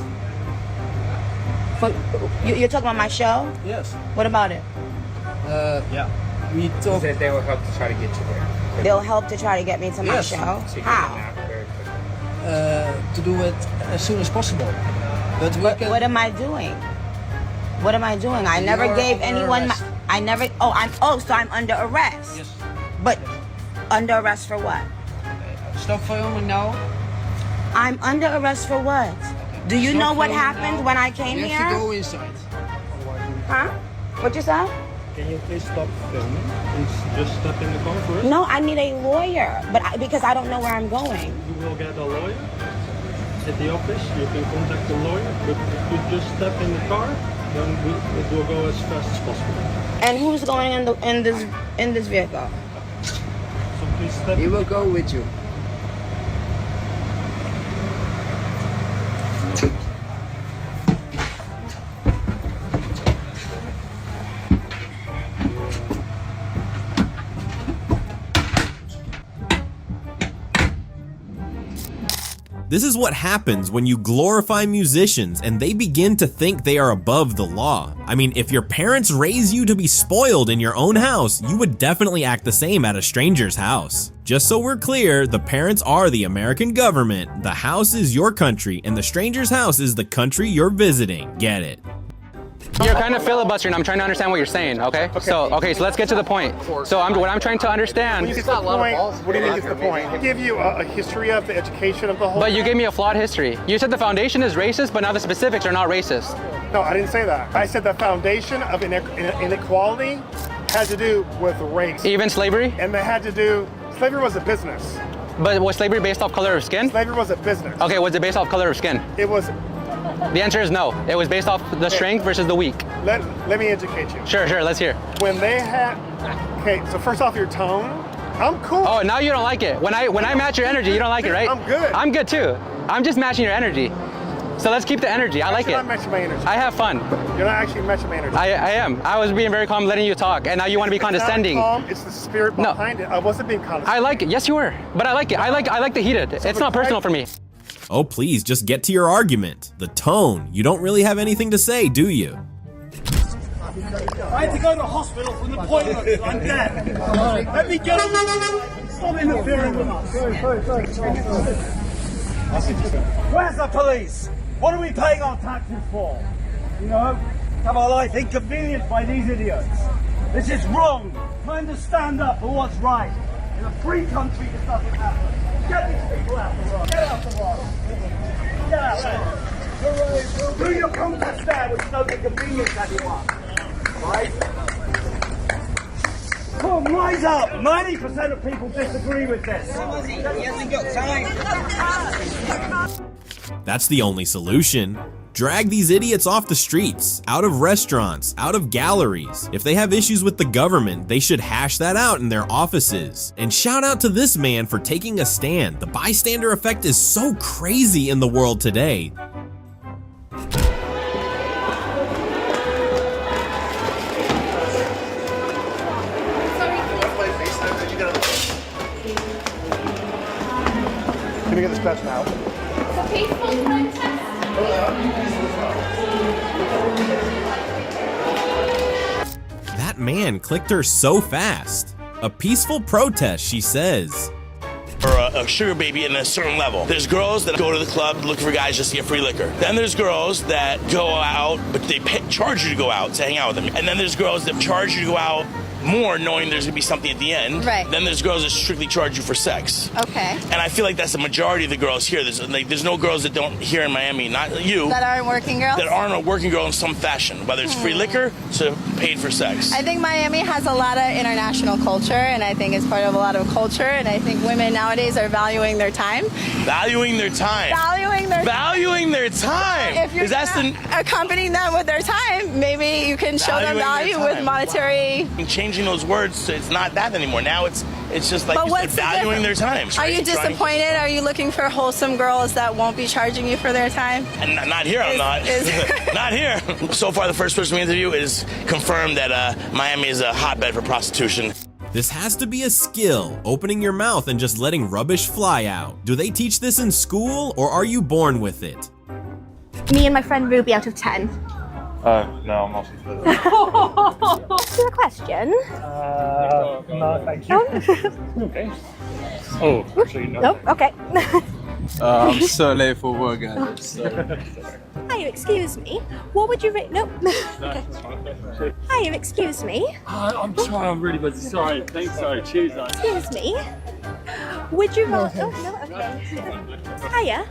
You're talking about my show? yes. What about it? Yeah. We talk. They will help to try to get you there. They'll help to try to get me to my Yes. show. So you can How? act very quickly. To do it as soon as possible. But we can. What am I doing? What am I doing? I never are gave under anyone. arrest. I never. So I'm under arrest. Yes. But under arrest for what? Stop filming now. I'm under arrest for what? Do you know what happened when I came here? You have to go inside. Huh? What you said? Can you please stop filming and just step in the car first? No, I need a lawyer, because I don't know where I'm going. You will get a lawyer at the office. You can contact the lawyer, but if you just step in the car, then it will go as fast as possible. And who's going in this vehicle? So please step. He will go with you. This is what happens when you glorify musicians and they begin to think they are above the law. I mean, if your parents raise you to be spoiled in your own house, you would definitely act the same at a stranger's house. Just so we're clear, the parents are the American government, the house is your country, and the stranger's house is the country you're visiting. Get it? You're kind of filibustering. I'm trying to understand what you're saying, okay? So let's get to the point. So what I'm trying to understand. What do you mean it's the point? I give you a history of the education of the whole. But you gave me a flawed history. You said the foundation is racist, but now the specifics are not racist. No, I didn't say that. I said the foundation of inequality had to do with race. Even slavery? And they had to do, slavery was a business. But was slavery based off color of skin? Slavery was a business. Okay, was it based off color of skin? It was. The answer is no. It was based off the strength versus the weak. Let me educate you. Sure, let's hear. When they had, okay, so first off your tone, I'm cool. Oh, now you don't like it. When I match your energy, you don't like it, right? I'm good. I'm good too. I'm just matching your energy. So let's keep the energy. I like it. You're not matching my energy. I have fun. You're not actually matching my energy. I am. I was being very calm, letting you talk, and now you want to be condescending. It's not calm, it's the spirit behind it. I wasn't being condescending. I like it. Yes, you were. But I like it. I like the heated. It's not personal for me. Oh, please, just get to your argument. The tone. You don't really have anything to say, do you? I had to go to the hospital for an appointment. I'm dead. Let me go. Stop interfering with us. Where's the police? What are we paying our taxes for? You know, have our life inconvenienced by these idiots. This is wrong. Time to stand up for what's right. In a free country, this doesn't happen. Get these people out the road. Get out the road. Get out there. Do your protest there, which doesn't inconvenience anyone. Right? Come on, rise up. 90% of people disagree with this. He hasn't got time. That's the only solution. Drag these idiots off the streets, out of restaurants, out of galleries. If they have issues with the government, they should hash that out in their offices. And shout out to this man for taking a stand. The bystander effect is so crazy in the world today. Can we get this patch now? It's a peaceful protest. That man clicked her so fast. A peaceful protest, she says. Or a sugar baby at a certain level. There's girls that go to the club looking for guys just to get free liquor. Then there's girls that go out, but they charge you to go out to hang out with them. And then there's girls that charge you to go out more knowing there's gonna be something at the end. Right. Then there's girls that strictly charge you for sex. Okay. And I feel like that's the majority of the girls here. There's no girls that don't here in Miami, not you. That aren't working girls? That aren't a working girl in some fashion, whether it's free liquor to paid for sex. I think Miami has a lot of international culture, and I think it's part of a lot of culture, and I think women nowadays are valuing their time. Valuing their time. Valuing their time. If you're accompanying them with their time, maybe you can show them value with monetary. Changing those words, so it's not that anymore. Now it's just like you said, valuing their time. Are you disappointed? Are you looking for wholesome girls that won't be charging you for their time? And not here, I'm not. Not here. So far, the first person we interview is confirmed that Miami is a hotbed for prostitution. This has to be a skill, opening your mouth and just letting rubbish fly out. Do they teach this in school, or are you born with it? Me and my friend Ruby out of 10. No, I'm not sure. Do you have a question? No, thank you. Okay. Oh, actually, no. Nope, okay. I'm so late for work, guys. Hi, excuse me. What would you rate? Nope. Okay. Hi, excuse me. I'm trying, I'm really busy. Sorry, thanks, sorry, cheers. Excuse me. Would you rather? Oh, no, okay. Hiya.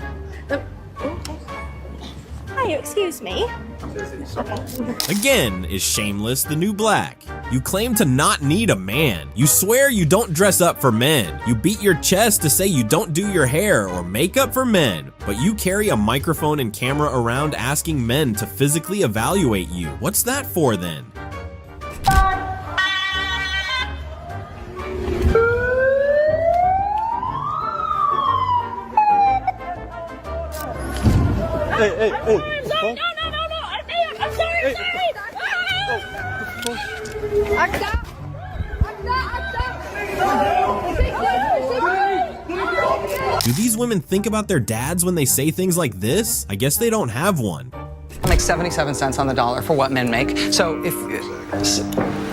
Hiya, excuse me. Again, is shameless the new black? You claim to not need a man. You swear you don't dress up for men. You beat your chest to say you don't do your hair or makeup for men. But you carry a microphone and camera around asking men to physically evaluate you. What's that for then? Hey. No. I'm sorry. Do these women think about their dads when they say things like this? I guess they don't have one. I make 77 cents on the dollar for what men make. So if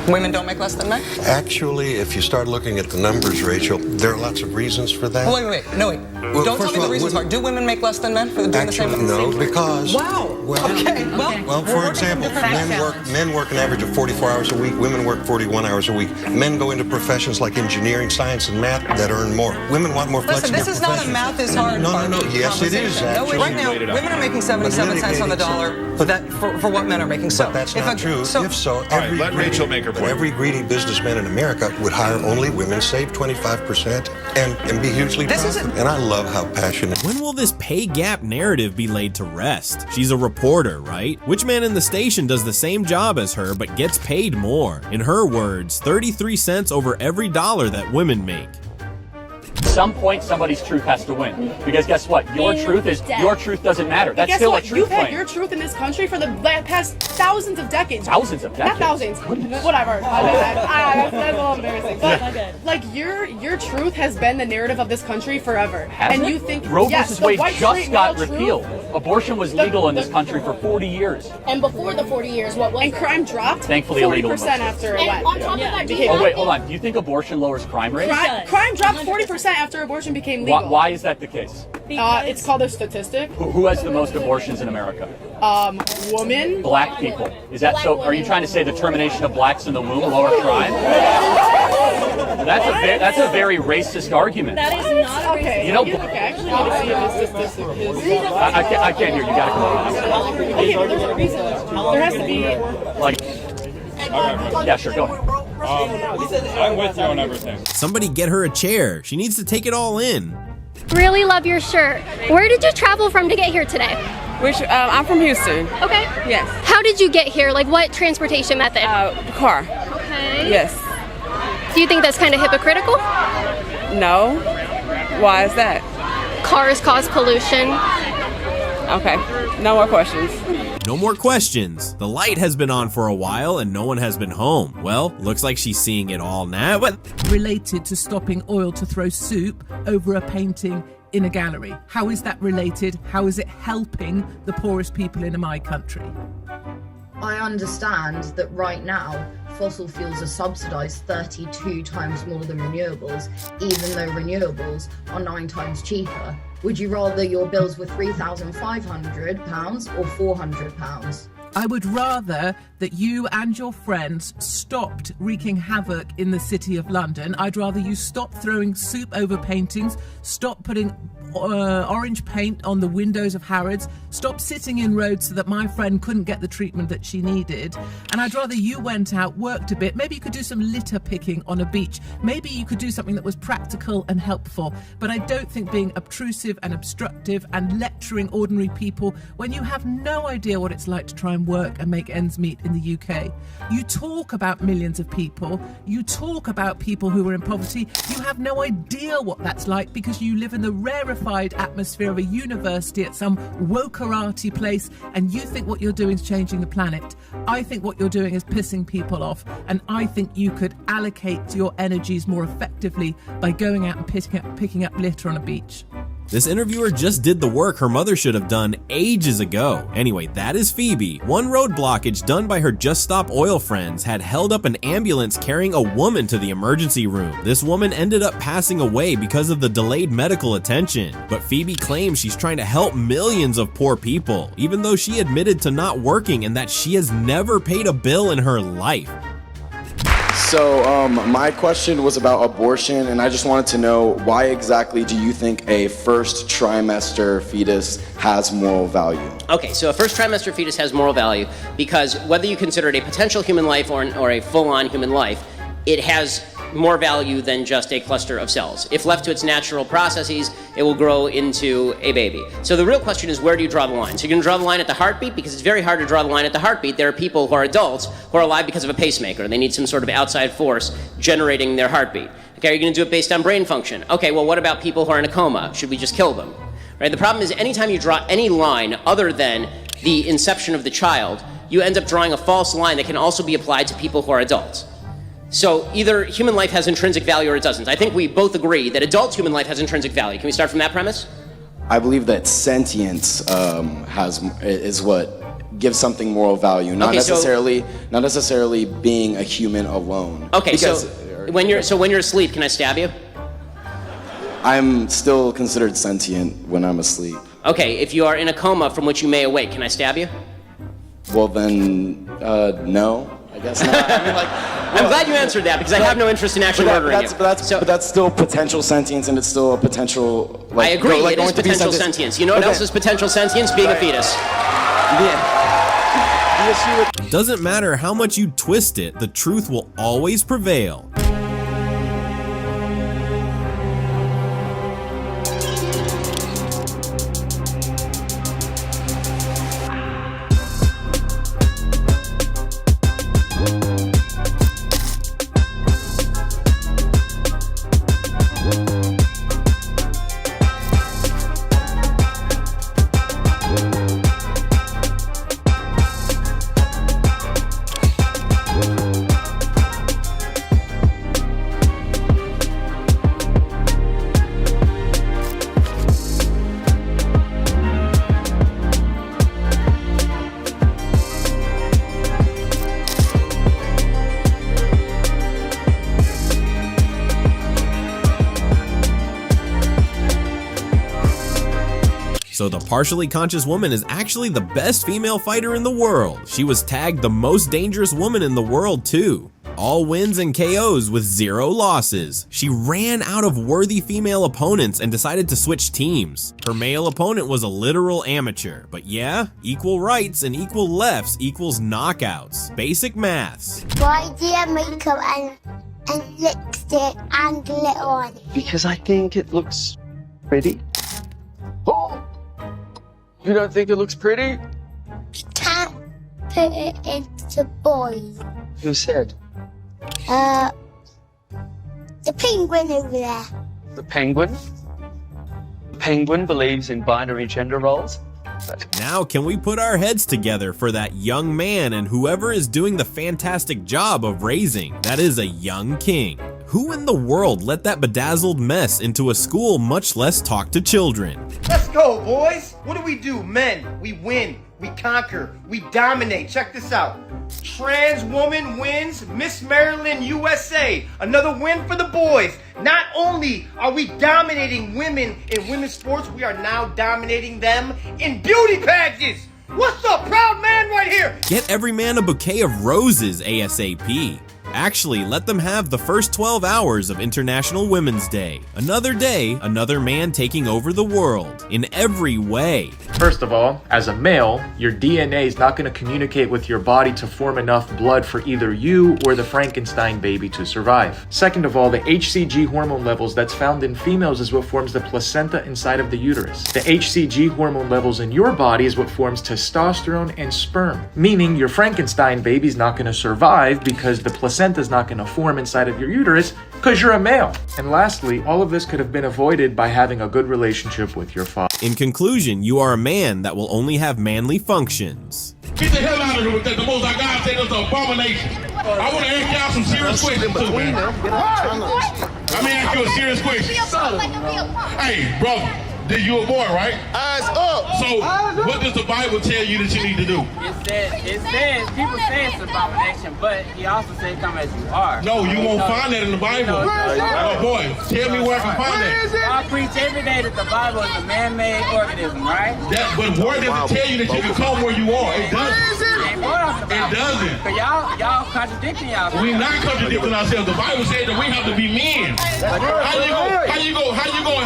women don't make less than men? Actually, if you start looking at the numbers, Rachel, there are lots of reasons for that. Wait. Well, don't tell me the reasons are. Do women make less than men for doing the same thing? No, because... Wow. Well, for example, men work an average of 44 hours a week. Women work 41 hours a week. Men go into professions like engineering, science, and math that earn more. Women want more flexible professions. Listen, this is not a math is hard. No. Yes, it is, actually. No, right now, women are making 77 cents on the dollar for what men are making. So but that's not true. If so, let Rachel make her point. Every greedy businessman in America would hire only women, save 25%, and be hugely profitable. And I love how passionate. When will this pay gap narrative be laid to rest? She's a reporter, right? Which man in the station does the same job as her but gets paid more? In her words, 33 cents over every dollar that women make. At some point, somebody's truth has to win. Because guess what? Your truth doesn't matter. That's still a truth You've claim. had your truth in this country for the past thousands of decades. Thousands of decades? Not thousands. Whatever. That's a little embarrassing. But like your truth has been the narrative of this country forever. Hasn't and it? you think Roe yes, versus Wade just got truth, repealed. Abortion was legal in this country for 40 years. And before the 40 years, what was And crime dropped Thankfully 40% after it went. On top of that, Oh wait, hold on. Do you think abortion lowers crime rates? Crime dropped 40% after abortion became legal. Why is that the case? It's called a statistic. Who has the most abortions in America? Women. Black people. Is that so? Are you trying to say the termination of blacks in the womb lower crime? That's a very racist argument. That is not a okay. You know, I actually need to see if this statistic is. I can't hear you. Gotta come on. Okay, but there's a reason. There has to be. Like. Yeah, sure. Go ahead. I'm with you on everything. Somebody get her a chair. She needs to take it all in. Really love your shirt. Where did you travel from to get here today? I'm from Houston. Okay. Yes. How did you get here? Like what transportation method? Car. Okay. Yes. Do you think that's kind of hypocritical? No. Why is that? Cars cause pollution. Okay. No more questions. No more questions. The light has been on for a while and no one has been home. Well, looks like she's seeing it all now, but... Related to stopping oil to throw soup over a painting in a gallery. How is that related? How is it helping the poorest people in my country? I understand that right now, fossil fuels are subsidised 32 times more than renewables, even though renewables are 9 times cheaper. Would you rather your bills were £3,500 or £400? I would rather that you and your friends stopped wreaking havoc in the city of London. I'd rather you stop throwing soup over paintings, stop putting orange paint on the windows of Harrods, stop sitting in roads so that my friend couldn't get the treatment that she needed. And I'd rather you went out, worked a bit. Maybe you could do some litter picking on a beach. Maybe you could do something that was practical and helpful. But I don't think being obtrusive and obstructive and lecturing ordinary people when you have no idea what it's like to try and work and make ends meet in the UK. You talk about millions of people. You talk about people who are in poverty. You have no idea what that's like because you live in the rarefied atmosphere of a university at some wokerati place, and you think what you're doing is changing the planet. I think what you're doing is pissing people off, and I think you could allocate your energies more effectively by going out and picking up litter on a beach. This interviewer just did the work her mother should have done ages ago. Anyway, that is Phoebe. One road blockage done by her Just Stop Oil friends had held up an ambulance carrying a woman to the emergency room. This woman ended up passing away because of the delayed medical attention. But Phoebe claims she's trying to help millions of poor people, even though she admitted to not working and that she has never paid a bill in her life. So my question was about abortion, and I just wanted to know, why exactly do you think a first trimester fetus has moral value? Okay, so a first trimester fetus has moral value because whether you consider it a potential human life or a full-on human life, it has more value than just a cluster of cells. If left to its natural processes, it will grow into a baby. So the real question is, where do you draw the line? So you're gonna draw the line at the heartbeat, because it's very hard to draw the line at the heartbeat. There are people who are adults who are alive because of a pacemaker. They need some sort of outside force generating their heartbeat. Okay, are you gonna do it based on brain function? Okay, well, what about people who are in a coma? Should we just kill them? Right? The problem is, anytime you draw any line other than the inception of the child, you end up drawing a false line that can also be applied to people who are adults. So either human life has intrinsic value or it doesn't. I think we both agree that adult human life has intrinsic value. Can we start from that premise? I believe that sentience is what gives something moral value, not necessarily being a human alone. Okay, so when you're asleep, can I stab you? I'm still considered sentient when I'm asleep. Okay, if you are in a coma from which you may awake, can I stab you? Well then, no. I guess not. I mean, I'm glad you answered that, because I have no interest in actually murdering you. But that's still potential sentience, and it's still a potential. I agree. It is potential sentience. You know what else is potential sentience? Being a fetus. Doesn't matter how much you twist it, the truth will always prevail. So the partially conscious woman is actually the best female fighter in the world. She was tagged the most dangerous woman in the world too. All wins and KOs with 0 losses. She ran out of worthy female opponents and decided to switch teams. Her male opponent was a literal amateur, but yeah, equal rights and equal lefts equals knockouts. Basic maths. Why do you make makeup and lipstick and glitter on it? Because I think it looks pretty. Oh! You don't think it looks pretty? You can't put it into boys. Who said? The penguin over there. The penguin? The penguin believes in binary gender roles. Now can we put our heads together for that young man and whoever is doing the fantastic job of raising, that is a young king. Who in the world let that bedazzled mess into a school, much less talk to children? Let's go, boys! What do? Men, we win, we conquer, we dominate. Check this out. Trans woman wins Miss Maryland USA. Another win for the boys. Not only are we dominating women in women's sports, we are now dominating them in beauty pageants. What's up, proud man right here? Get every man a bouquet of roses ASAP. Actually, let them have the first 12 hours of International Women's Day. Another day, another man taking over the world, in every way. First of all, as a male, your DNA is not going to communicate with your body to form enough blood for either you or the Frankenstein baby to survive. Second of all, the HCG hormone levels that's found in females is what forms the placenta inside of the uterus. The HCG hormone levels in your body is what forms testosterone and sperm, meaning your Frankenstein baby's not going to survive because the placenta is not going to form inside of your uterus because you're a male. And lastly, all of this could have been avoided by having a good relationship with your father. In conclusion, you are a man that will only have manly functions. Get the hell out of here with that. The most I gotta say is an abomination. I want to ask y'all some serious questions too, man. Let me ask you a serious question. Hey, brother. You a boy, right? Eyes up. So, what does the Bible tell you that you need to do? It says, people say it's an abomination, but he also said come as you are. No, you won't find that in the Bible. Oh boy, tell me where I can find that. I preach every day that the Bible is a man-made organism, right? But where does it tell you that you can come where you are? It doesn't. It doesn't. Cause y'all contradicting y'all. We're not contradicting ourselves. The Bible said that we have to be men. How you go?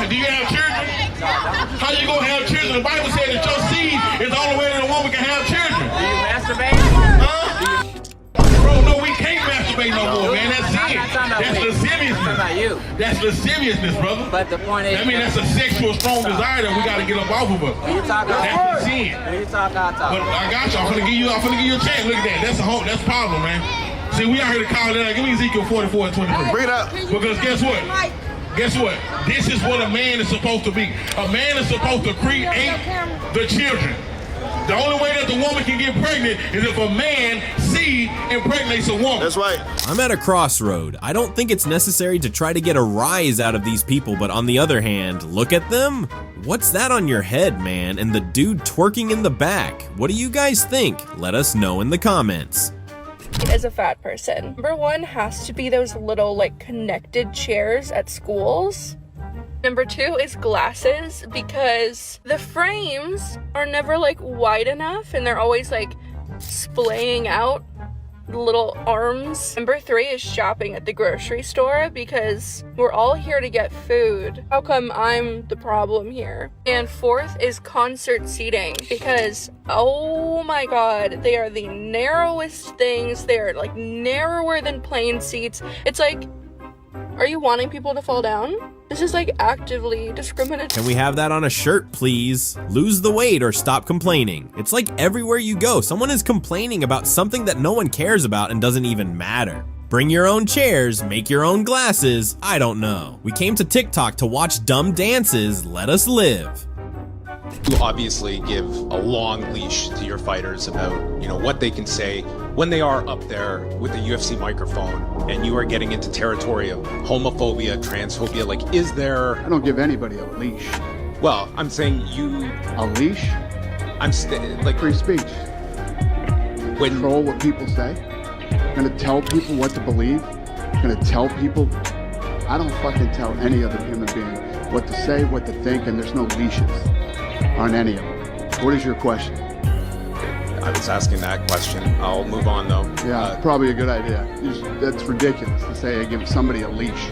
Do you have children? How you gonna have children? The Bible said that your seed is the only way that a woman can have children. Do you masturbate? Bro, no, we can't masturbate no more, man. That's sin. That's lasciviousness. That's lasciviousness, brother. But the point is, I mean, that's a sexual strong desire that we got to get up off of us. That's sin. But I got you. I'm gonna give you a chance. Look at that. That's a problem, man. See, we out here to call it out. Give me Ezekiel 44 and 23. Bring it up. Because guess what? Guess what? This is what a man is supposed to be. A man is supposed to create the children. The only way that the woman can get pregnant is if a man seed impregnates a woman. That's right. I'm at a crossroad. I don't think it's necessary to try to get a rise out of these people, but on the other hand, look at them. What's that on your head, man? And the dude twerking in the back. What do you guys think? Let us know in the comments. As a fat person, number one has to be those little like connected chairs at schools. Number two is glasses, because the frames are never like wide enough and they're always like splaying out little arms. Number three is shopping at the grocery store, because we're all here to get food. How come I'm the problem here? And fourth is concert seating, because oh my god, they are the narrowest things. They are like narrower than plane seats. It's like, are you wanting people to fall down? This is like actively discriminatory. Can we have that on a shirt, please? Lose the weight or stop complaining. It's like everywhere you go, someone is complaining about something that no one cares about and doesn't even matter. Bring your own chairs, make your own glasses, I don't know. We came to TikTok to watch dumb dances, let us live. You obviously give a long leash to your fighters about, what they can say when they are up there with the UFC microphone and you are getting into territory of homophobia, transphobia. Like, is there... I don't give anybody a leash. Well, I'm saying you... A leash? I'm like... Free speech. Control what people say. I'm gonna tell people what to believe. I'm gonna tell people... I don't fucking tell any other human being what to say, what to think, and there's no leashes on any of them. What is your question? I was asking that question. I'll move on though. Yeah, probably a good idea. That's ridiculous to say I give somebody a leash.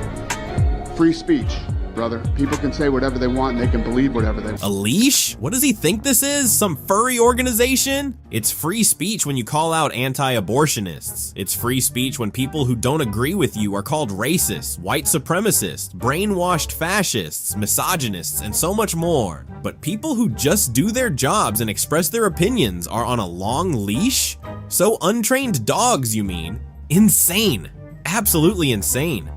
Free speech, brother. People can say whatever they want and they can believe whatever they want. A leash? What does he think this is? Some furry organization? It's free speech when you call out anti-abortionists. It's free speech when people who don't agree with you are called racist, white supremacists, brainwashed fascists, misogynists, and so much more. But people who just do their jobs and express their opinions are on a long leash? So untrained dogs, you mean? Insane. Absolutely insane.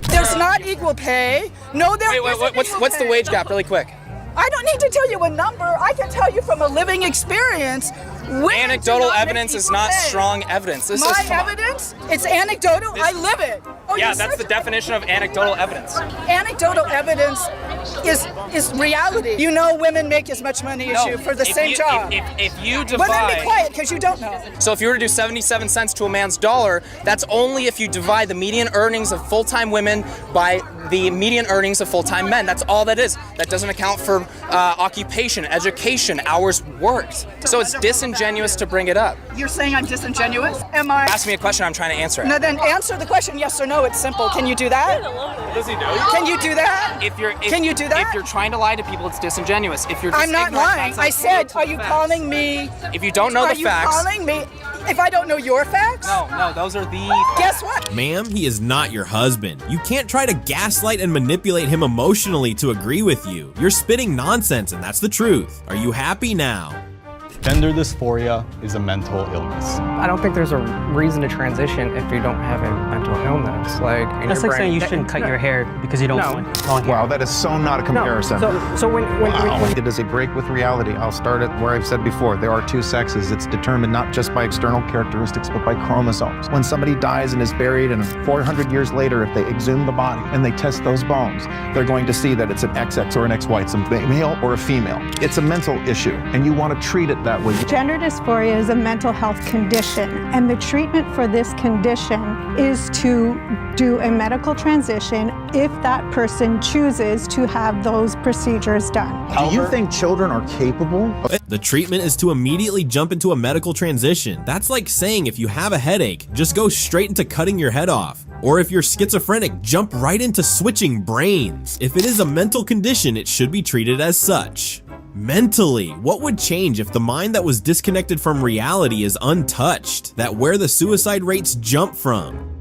There's not equal pay. No, there isn't. What's the wage gap, really quick? I don't need to tell you a number. I can tell you from a living experience. Anecdotal evidence is not strong evidence. My evidence? It's anecdotal. I live it. Oh, yeah, that's the definition of anecdotal evidence. Anecdotal evidence is reality. You know, women make as much money as you for the same job. If you divide... Well, then be quiet, because you don't know. So if you were to do 77 cents to a man's dollar, that's only if you divide the median earnings of full-time women by the median earnings of full-time men. That's all that is. That doesn't account for occupation, education, hours worked. So it's disingenuous to bring it up. You're saying I'm disingenuous? Am I? Ask me a question, I'm trying to answer it. No, then answer the question, yes or no. It's simple. Can you do that? Does he know? Can you do that? Can you do that? If you're trying to lie to people, it's disingenuous. If you're just I'm not ignorant, lying. I said, are you calling me? If you don't know the facts. Are you calling me? If I don't know your facts? No, those are the... Guess what? Ma'am, he is not your husband. You can't try to gaslight and manipulate him emotionally to agree with you. You're spitting nonsense, and that's the truth. Are you happy now? Gender dysphoria is a mental illness. I don't think there's a reason to transition if you don't have a mental illness. That's like saying you shouldn't cut your hair because you don't want long hair. Wow, that is so not a comparison. So when it is a break with reality. I'll start at where I've said before. There are two sexes. It's determined not just by external characteristics, but by chromosomes. When somebody dies and is buried, and 400 years later, if they exhume the body and they test those bones, they're going to see that it's an XX or an XY. It's a male or a female. It's a mental issue, and you want to treat it that way. Gender dysphoria is a mental health condition, and the treatment for this condition is to do a medical transition if that person chooses to have those procedures done. Do you think children are capable? The treatment is to immediately jump into a medical transition. That's like saying if you have a headache, just go straight into cutting your head off. Or if you're schizophrenic, jump right into switching brains. If it is a mental condition, it should be treated as such. Mentally, what would change if the mind that was disconnected from reality is untouched? That where the suicide rates jump from?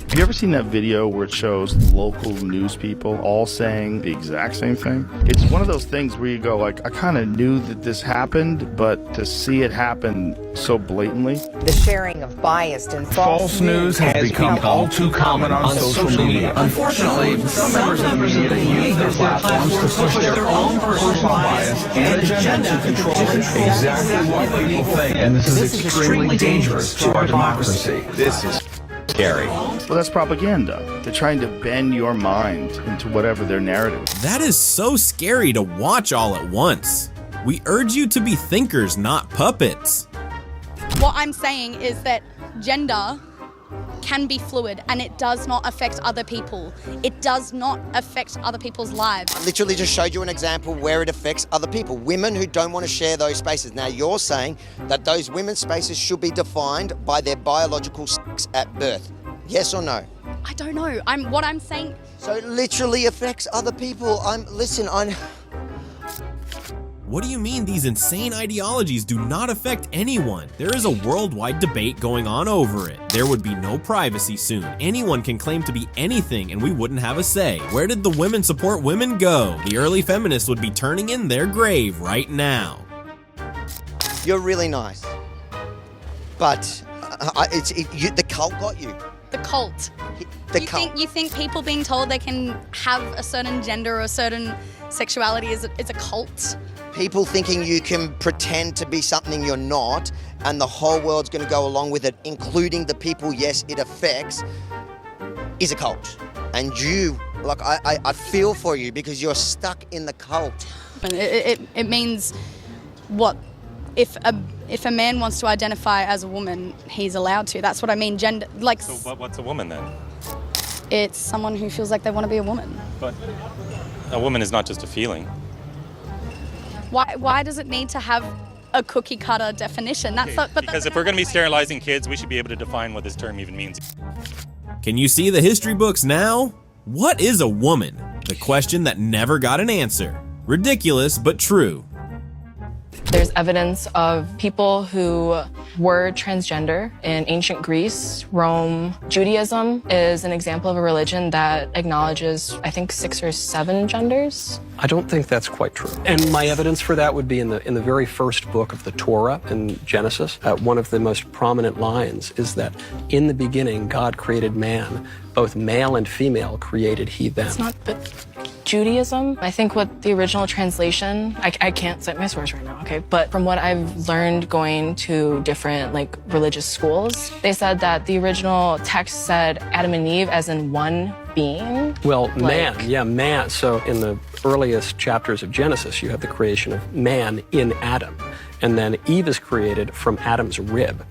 Have you ever seen that video where it shows local news people all saying the exact same thing? It's one of those things where you go like, I kind of knew that this happened, but to see it happen so blatantly. The sharing of biased and false news has become all too common on social media. Unfortunately, some members of the media use their platforms to push their own personal bias and agenda to control exactly what people think. And this is extremely dangerous to our democracy. This is scary. Well, that's propaganda. They're trying to bend your mind into whatever their narrative is. That is so scary to watch all at once. We urge you to be thinkers, not puppets. What I'm saying is that gender can be fluid and it does not affect other people. It does not affect other people's lives. I literally just showed you an example where it affects other people. Women who don't want to share those spaces. Now you're saying that those women's spaces should be defined by their biological sex at birth. Yes or no? I don't know. What I'm saying. So it literally affects other people. What do you mean these insane ideologies do not affect anyone? There is a worldwide debate going on over it. There would be no privacy soon. Anyone can claim to be anything and we wouldn't have a say. Where did the women support women go? The early feminists would be turning in their grave right now. You're really nice. But the cult got you. The cult. You think people being told they can have a certain gender or a certain sexuality is a cult? People thinking you can pretend to be something you're not, and the whole world's going to go along with it, including the people, yes, it affects, is a cult. And you, like, I feel for you because you're stuck in the cult. It means what? If a man wants to identify as a woman, he's allowed to. That's what I mean. Gender, like. So what's a woman then? It's someone who feels like they want to be a woman. But a woman is not just a feeling. Why does it need to have a cookie cutter definition? Because if we're going to be sterilizing kids, we should be able to define what this term even means. Can you see the history books now? What is a woman? The question that never got an answer. Ridiculous, but true. There's evidence of people who were transgender in ancient Greece, Rome. Judaism is an example of a religion that acknowledges, I think, 6 or 7 genders. I don't think that's quite true. And my evidence for that would be in the very first book of the Torah, in Genesis. One of the most prominent lines is that in the beginning, God created man, both male and female created he them. It's not, but Judaism, I think what the original translation, I can't cite my source right now, okay? But from what I've learned going to different religious schools, they said that the original text said Adam and Eve as in one being. Well, man. So in the earliest chapters of Genesis, you have the creation of man in Adam. And then Eve is created from Adam's rib,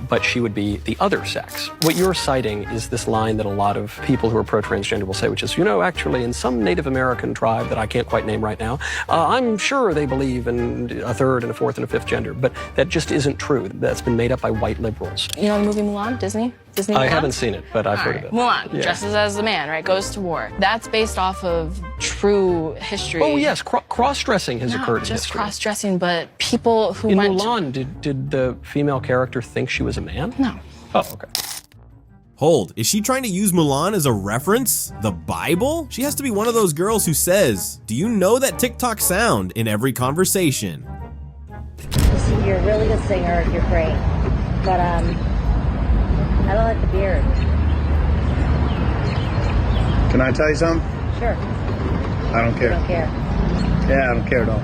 but she would be the other sex. What you're citing is this line that a lot of people who are pro-transgender will say, which is, actually in some Native American tribe that I can't quite name right now, I'm sure they believe in a third and a fourth and a fifth gender, but that just isn't true. That's been made up by white liberals. You know the movie Mulan, Disney Mulan? I haven't seen it, but I've heard of it. Mulan, dresses as a man, right, goes to war. That's based off of true history. Oh, yes, cross-dressing has occurred in history. Not just cross-dressing, but people who in went Mulan, did the female character think she was a man? No. Oh, okay. Hold, is she trying to use Mulan as a reference? The Bible? She has to be one of those girls who says, "Do you know that TikTok sound?" in every conversation. You see, you're a really good singer, you're great, but I don't like the beard. Can I tell you something? Sure. I don't care. You don't care. Yeah, I don't care at all.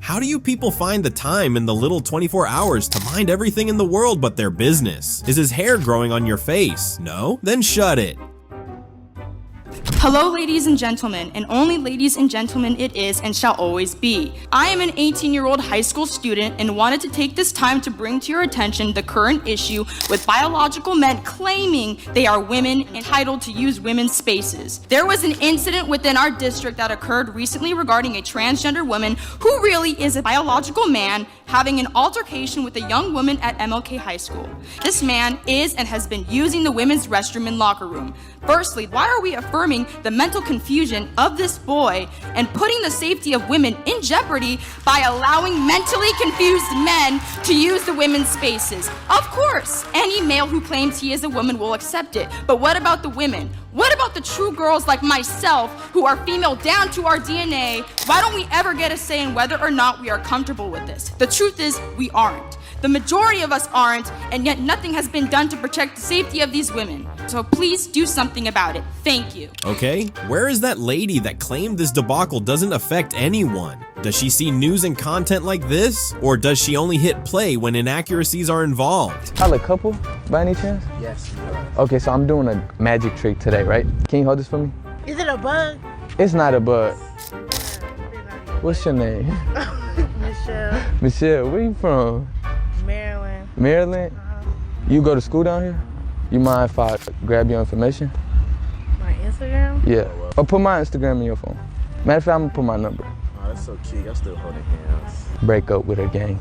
How do you people find the time in the little 24 hours to mind everything in the world but their business? Is his hair growing on your face? No? Then shut it. Hello, ladies and gentlemen, and only ladies and gentlemen it is and shall always be. I am an 18-year-old high school student and wanted to take this time to bring to your attention the current issue with biological men claiming they are women entitled to use women's spaces. There was an incident within our district that occurred recently regarding a transgender woman who really is a biological man having an altercation with a young woman at MLK High School. This man is and has been using the women's restroom and locker room. Firstly, why are we affirming the mental confusion of this boy and putting the safety of women in jeopardy by allowing mentally confused men to use the women's spaces? Of course, any male who claims he is a woman will accept it, but what about the women? What about the true girls like myself who are female down to our DNA? Why don't we ever get a say in whether or not we are comfortable with this? The truth is, we aren't. The majority of us aren't, and yet nothing has been done to protect the safety of these women. So please do something about it. Thank you. Okay, where is that lady that claimed this debacle doesn't affect anyone? Does she see news and content like this? Or does she only hit play when inaccuracies are involved? Y'all a couple, by any chance? Yes. Okay, so I'm doing a magic trick today, right? Can you hold this for me? Is it a bug? It's not a bug. What's your name? Michelle. Michelle, where you from? Maryland. Maryland? You go to school down here? You mind if I grab your information? My Instagram? Yeah. Or put my Instagram in your phone. Matter of fact, I'm gonna put my number. Oh, that's so cute. I'm still holding hands. Break up with her gang.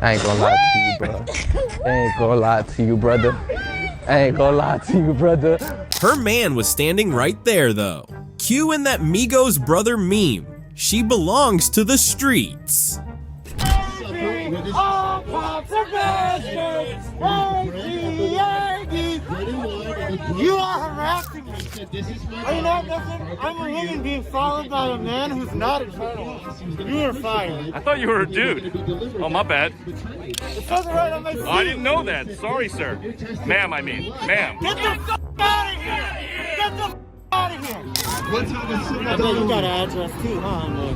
I ain't gonna lie to you, bro. I ain't gonna lie to you, brother. I ain't gonna lie to you, brother. Her man was standing right there, though. Cue in that Migos brother meme. She belongs to the streets. All cops are bastards! You are harassing me! Are you not nothing? I'm a woman being followed by a man who's not eternal. You are fired. I thought you were a dude. Oh, my bad. It says it right on my seat. I didn't know that. Sorry, sir. Ma'am, I mean. Ma'am. Get the f*** out of here! Get the f*** out of here! I bet you got an address too, huh?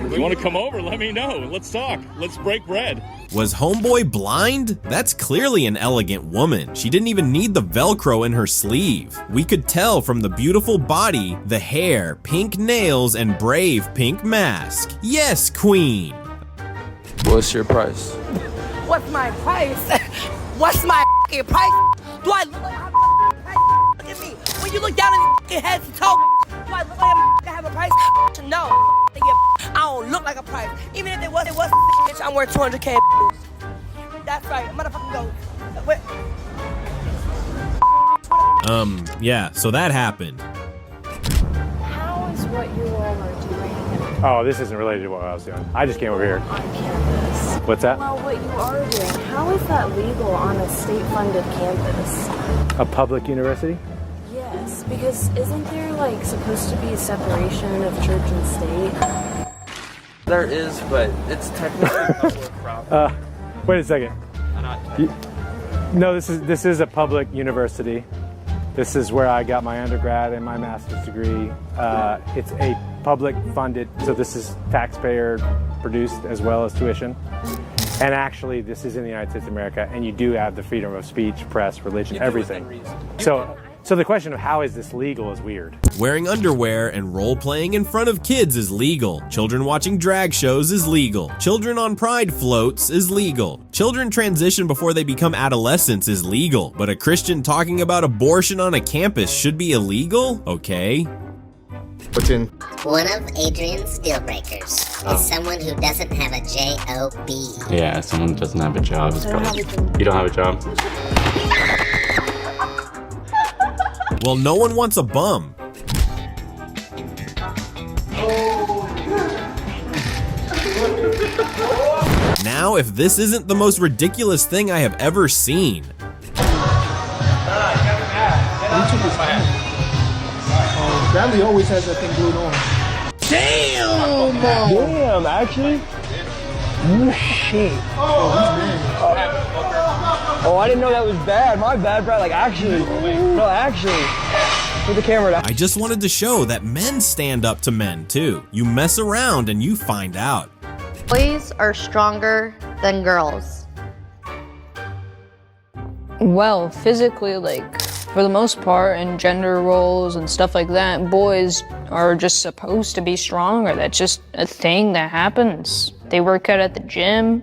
You want to come over? Let me know. Let's talk. Let's break bread. Was homeboy blind? That's clearly an elegant woman. She didn't even need the Velcro in her sleeve. We could tell from the beautiful body, the hair, pink nails, and brave pink mask. Yes, queen. What's your price? What's my price? What's my f***ing price? Do I look like a price? Look at me. When you look down in the f***ing head to toe, do I look like I have a price? No. I don't look like a price. Even if it was bitch, I'm worth 200K. That's right. I'm gonna fucking go. Wait. Yeah, so that happened. How is what you all are doing? Oh, this isn't related to what I was doing. I just came over here. On campus. What's that? Well, what you are doing, how is that legal on a state-funded campus? A public university? Yes, because isn't there like supposed to be a separation of church and state? There is, but it's technically public property. Wait a second. No, this is a public university. This is where I got my undergrad and my master's degree. It's a public funded, so this is taxpayer produced as well as tuition. And actually, this is in the United States of America, and you do have the freedom of speech, press, religion, everything. So the question of how is this legal is weird. Wearing underwear and role-playing in front of kids is legal. Children watching drag shows is legal. Children on pride floats is legal. Children transition before they become adolescents is legal. But a Christian talking about abortion on a campus should be illegal? Okay. What's in? One of Adrian's deal breakers is someone who doesn't have a job. Yeah, someone who doesn't have a job. You don't have a job? Well, no one wants a bum. Now, if this isn't the most ridiculous thing I have ever seen. Bradley always has that thing glued on. Damn! Damn, actually? Oh, shit. Oh, I didn't know that was bad. My bad, Brad. Like, actually. No, actually. Put the camera down. I just wanted to show that men stand up to men, too. You mess around and you find out. Boys are stronger than girls. Well, physically, like, For the most part, in gender roles and stuff like that, boys are just supposed to be stronger. That's just a thing that happens. They work out at the gym.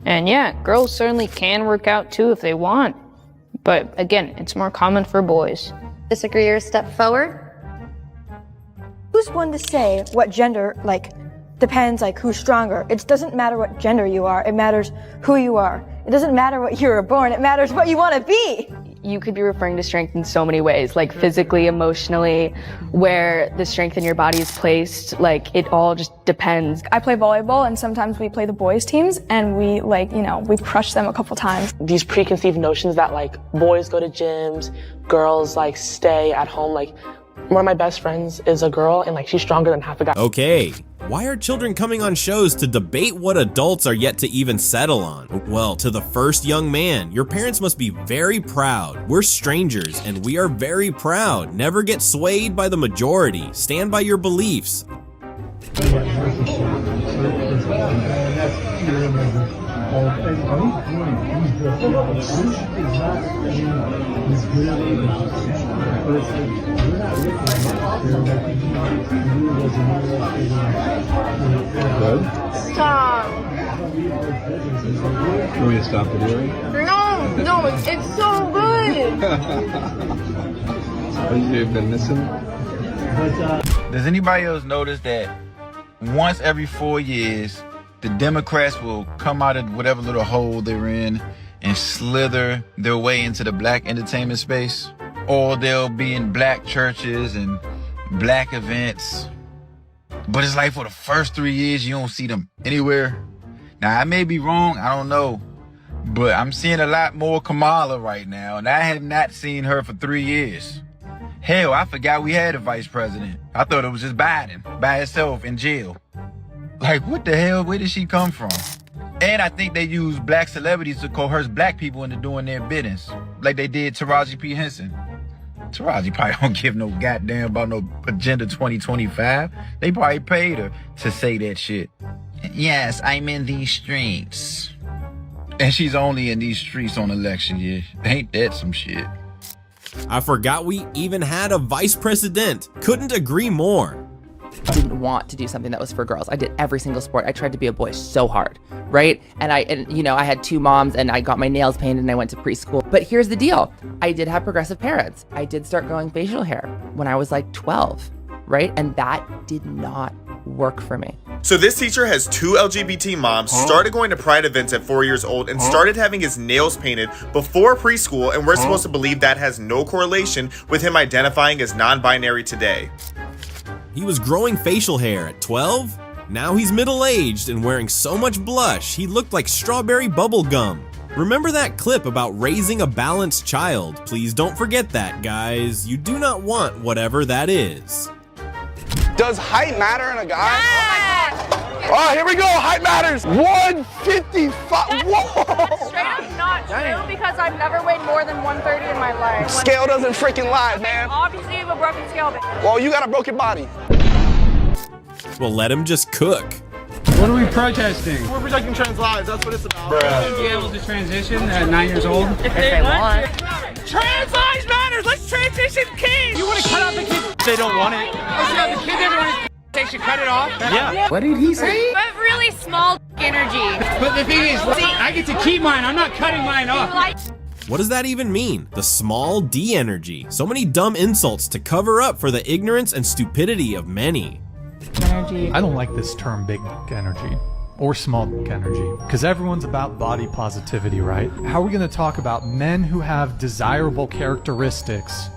And yeah, girls certainly can work out too if they want. But again, it's more common for boys. Disagree or step forward? Who's one to say what gender, depends, who's stronger? It doesn't matter what gender you are, it matters who you are. It doesn't matter what you were born, it matters what you want to be. You could be referring to strength in so many ways, like physically, emotionally, where the strength in your body is placed, it all just depends. I play volleyball, and sometimes we play the boys teams, and we we crush them a couple times. These preconceived notions that boys go to gyms, girls stay at home. One of my best friends is a girl, and she's stronger than half a guy. Okay, why are children coming on shows to debate what adults are yet to even settle on? Well, to the first young man, your parents must be very proud. We're strangers, and we are very proud. Never get swayed by the majority. Stand by your beliefs. Stop. You want me to stop videoing? No, it's so good. Have you been missing? Does anybody else notice that once every 4 years, the Democrats will come out of whatever little hole they're in and slither their way into the black entertainment space? Or they'll be in black churches and black events. But it's for the first 3 years, you don't see them anywhere. Now, I may be wrong, I don't know. But I'm seeing a lot more Kamala right now, and I have not seen her for 3 years. Hell, I forgot we had a vice president. I thought it was just Biden by herself in jail. What the hell? Where did she come from? And I think they use black celebrities to coerce black people into doing their biddings, like they did Taraji P. Henson. Taraji probably don't give no goddamn about no Agenda 2025. They probably paid her to say that shit. Yes, I'm in these streets. And she's only in these streets on election year. Ain't that some shit? I forgot we even had a vice president. Couldn't agree more. I didn't want to do something that was for girls. I did every single sport. I tried to be a boy so hard, right? And I had 2 moms, and I got my nails painted, and I went to preschool. But here's the deal. I did have progressive parents. I did start growing facial hair when I was 12, right? And that did not work for me. So this teacher has 2 LGBT moms, started going to pride events at 4 years old, and started having his nails painted before preschool, and we're supposed to believe that has no correlation with him identifying as non-binary today. He was growing facial hair at 12. Now he's middle-aged and wearing so much blush, he looked like strawberry bubble gum. Remember that clip about raising a balanced child? Please don't forget that, guys. You do not want whatever that is. Does height matter in a guy? Yeah. Oh, here we go. Height matters. 155. Whoa. Straight up not true because I've never weighed more than 130 in my life. Scale doesn't freaking lie, man. Obviously, you have a broken scale. Well, you got a broken body. Well, let him just cook. What are we protesting? We're protecting trans lives. That's what it's about. Be able to transition at 9 years old if they want. Trans lives matters. Let's transition kids. You want to cut out the kids? They don't want it. Oh, the kids everyone. They should cut it off. Yeah. What did he say? I have really small energy. But the thing is, I get to keep mine. I'm not cutting mine off. What does that even mean? The small D energy. So many dumb insults to cover up for the ignorance and stupidity of many. I don't like this term big dick energy or small dick energy because everyone's about body positivity, right? How are we going to talk about men who have desirable characteristics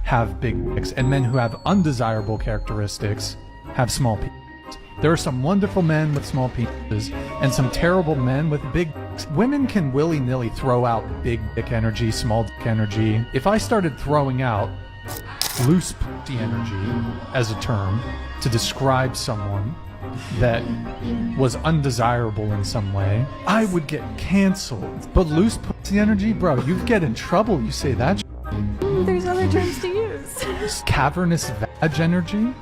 have big dicks and men who have undesirable characteristics have small penises? There are some wonderful men with small penises and some terrible men with big dicks. Women can willy-nilly throw out big dick energy, small dick energy. If I started throwing out loose pussy energy as a term to describe someone that was undesirable in some way, I would get canceled. But loose pussy energy, bro, you'd get in trouble. You say that. There's other terms to use. Cavernous vag energy.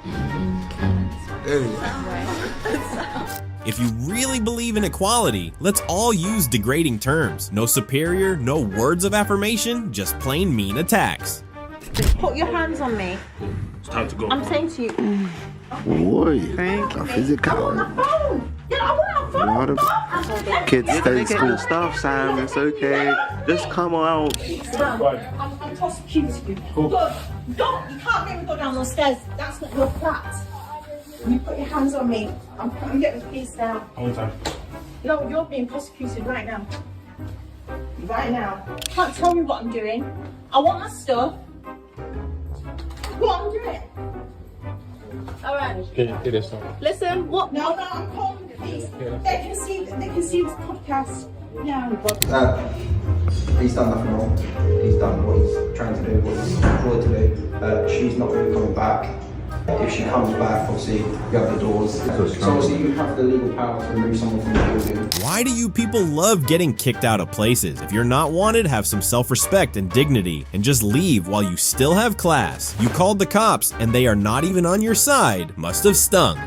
If you really believe in equality, let's all use degrading terms. No superior, no words of affirmation, just plain mean attacks. Put your hands on me. It's time to go. I'm saying to you. Boy, physical. Get off the phone. Kids stay in school. Stuff, Sam. It's okay. Just come out. I'm prosecuting you. Cool. Don't. You can't make me go down those stairs. That's not your flat. You put your hands on me. I'm getting the police now. All the time. No, you're being prosecuted right now. Right now. You can't tell me what I'm doing. I want my stuff. What I'm doing. Alright. It is so. Listen, what? No, I'm calling the police. They can see this podcast. Yeah. He's done nothing wrong. He's done what he's trying to do, what he's employed to do. She's not really coming back. If she comes back, obviously, you have the doors. So obviously you have the legal power to remove someone from the building. Why do you people love getting kicked out of places? If you're not wanted, have some self-respect and dignity, and just leave while you still have class. You called the cops, and they are not even on your side. Must have stung.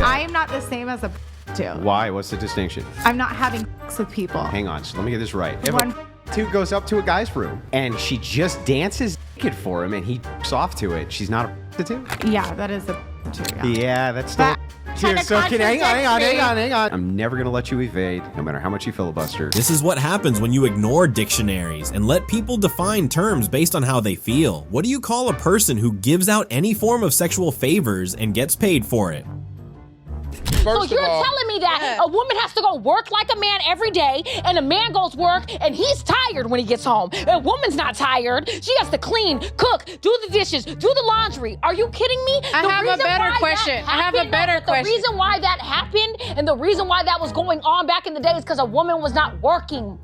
I am not the same as a too. Why? What's the distinction? I'm not having with people. Hang on, so let me get this right. If a dude goes up to a guy's room, and she just dances naked for him, and he off to it, she's not a too? Yeah, that is a too. Yeah, that's still here. So hang on. I'm never gonna let you evade, no matter how much you filibuster. This is what happens when you ignore dictionaries and let people define terms based on how they feel. What do you call a person who gives out any form of sexual favors and gets paid for it? So you're telling me that a woman has to go work like a man every day, and a man goes work and he's tired when he gets home. A woman's not tired. She has to clean, cook, do the dishes, do the laundry. Are you kidding me? I have a better question. The reason why that happened and the reason why that was going on back in the day is because a woman was not working.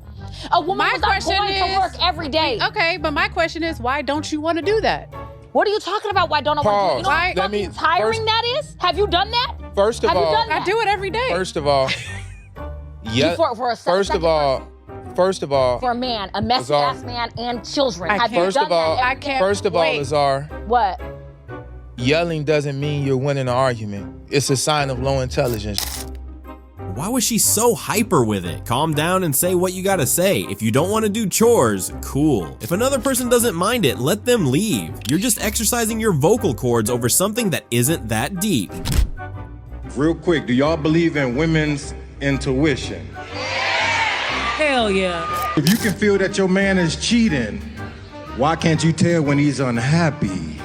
A woman was not going to work every day. Okay, but my question is, why don't you want to do that? What are you talking about? Why don't I want to do? You know how fucking tiring that is? Have you done that? First of all, I do it every day. First of all, yeah. First of all, for a man, a messy ass man and children. Have you done that? I can't. First of all, Lazar. What? Yelling doesn't mean you're winning an argument. It's a sign of low intelligence. Why was she so hyper with it? Calm down and say what you gotta say. If you don't want to do chores, cool. If another person doesn't mind it, let them leave. You're just exercising your vocal cords over something that isn't that deep. Real quick, do y'all believe in women's intuition? Hell yeah. If you can feel that your man is cheating, why can't you tell when he's unhappy?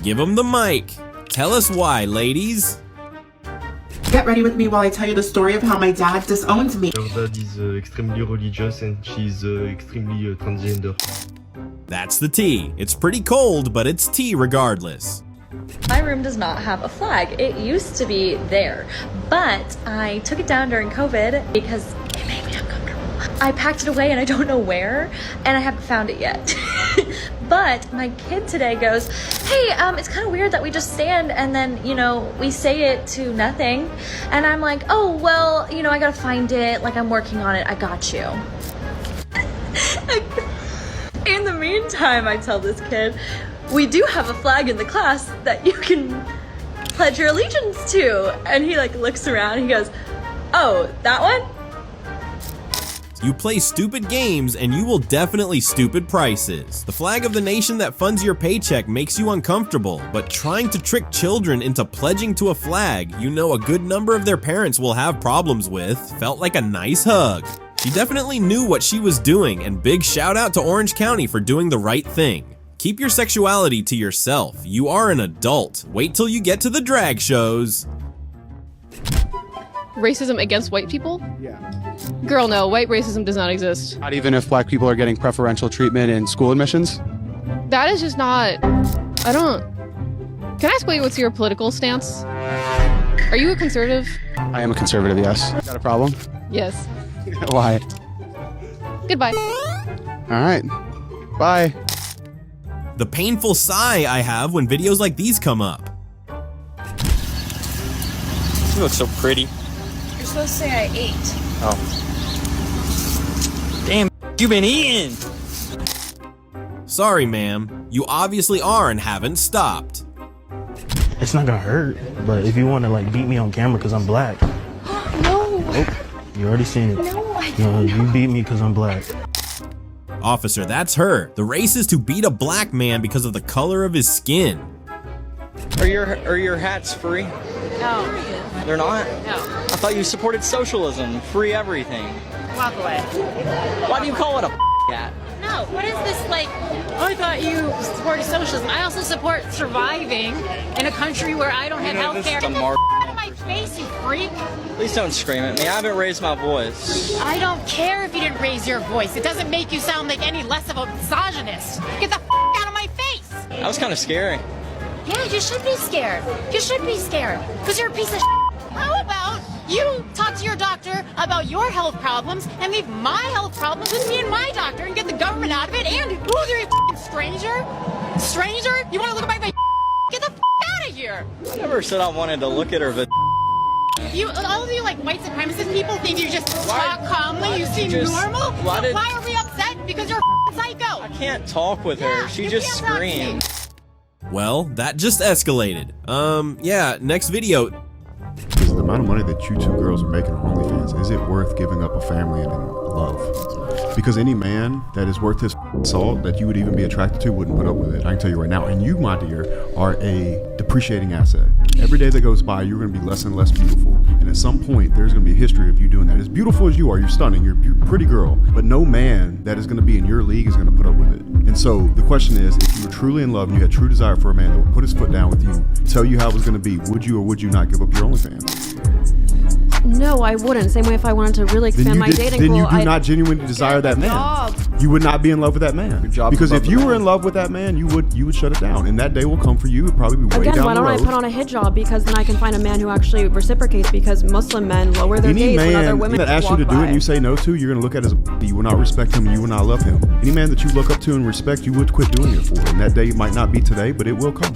Give him the mic. Tell us why, ladies. Get ready with me while I tell you the story of how my dad disowned me. Her dad is extremely religious and she's extremely transgender. That's the tea. It's pretty cold, but it's tea regardless. My room does not have a flag. It used to be there, but I took it down during COVID because it made me uncomfortable. I packed it away and I don't know where, and I haven't found it yet. But my kid today goes, hey, it's kind of weird that we just stand and then, we say it to nothing. And I'm like, oh, well, I gotta find it. Like, I'm working on it. I got you. In the meantime, I tell this kid, we do have a flag in the class that you can pledge your allegiance to. And he looks around and he goes, oh, that one? You play stupid games and you will definitely stupid prices. The flag of the nation that funds your paycheck makes you uncomfortable, but trying to trick children into pledging to a flag you know a good number of their parents will have problems with felt like a nice hug. She definitely knew what she was doing, and big shout out to Orange County for doing the right thing. Keep your sexuality to yourself. You are an adult. Wait till you get to the drag shows. Racism against white people? Yeah. Girl, no, white racism does not exist. Not even if black people are getting preferential treatment in school admissions? That is just not, Can I ask what's your political stance? Are you a conservative? I am a conservative, yes. Got a problem? Yes. Why? Goodbye. All right. Bye. The painful sigh I have when videos like these come up. You look so pretty. You're supposed to say I ate. Oh. Damn, you've been eating. Sorry, ma'am. You obviously are and haven't stopped. It's not gonna hurt, but if you want to beat me on camera because I'm black. No. Nope. You already seen it. No, I You beat me because I'm black. Officer, that's her. The racist who beat a black man because of the color of his skin. Are your hats free? No. They're not? No. I thought you supported socialism, free everything. Walk away. Why do you call it a hat? No, what is this like? I thought you supported socialism. I also support surviving in a country where I don't have health care. Get the f out of my face, you freak. Please don't scream at me. I haven't raised my voice. I don't care if you didn't raise your voice. It doesn't make you sound like any less of a misogynist. Get the f out of my face. That was kind of scary. Yeah, you should be scared. You should be scared because you're a piece of shit. How about you talk to your doctor about your health problems and leave my health problems with me and my doctor and get the government out of it? And who's your f***ing stranger? Stranger? You want to look at my Get the f*** out of here! I never said I wanted to look at her, but all of you like white supremacist people think you just talk calmly, you seem normal? Why are we upset? Because you're a psycho! I can't talk with her. She just screamed. Well, that just escalated. Yeah, next video. Is the amount of money that you two girls are making on OnlyFans, is it worth giving up a family and love? Because any man that is worth his salt that you would even be attracted to wouldn't put up with it. I can tell you right now. And you, my dear, are a depreciating asset. Every day that goes by, you're going to be less and less beautiful. And at some point, there's going to be a history of you doing that. As beautiful as you are, you're stunning, you're a pretty girl. But no man that is going to be in your league is going to put up with it. And so the question is, if you were truly in love and you had true desire for a man that would put his foot down with you, tell you how it was going to be, would you or would you not give up your OnlyFans? No, I wouldn't. Same way if I wanted to really expand my dating pool. Then you do not genuinely desire that man. You would not be in love with that man. Because if you were in love with that man, you would shut it down. And that day will come for you. It'd probably be way down the road. Why don't I put on a hijab? Because then I can find a man who actually reciprocates, because Muslim men lower their gaze when other women that asks you to do it and you say no to, you're going to look at as a you will not respect him and you will not love him. Any man that you look up to and respect, you would quit doing it for. And that day might not be today, but it will come.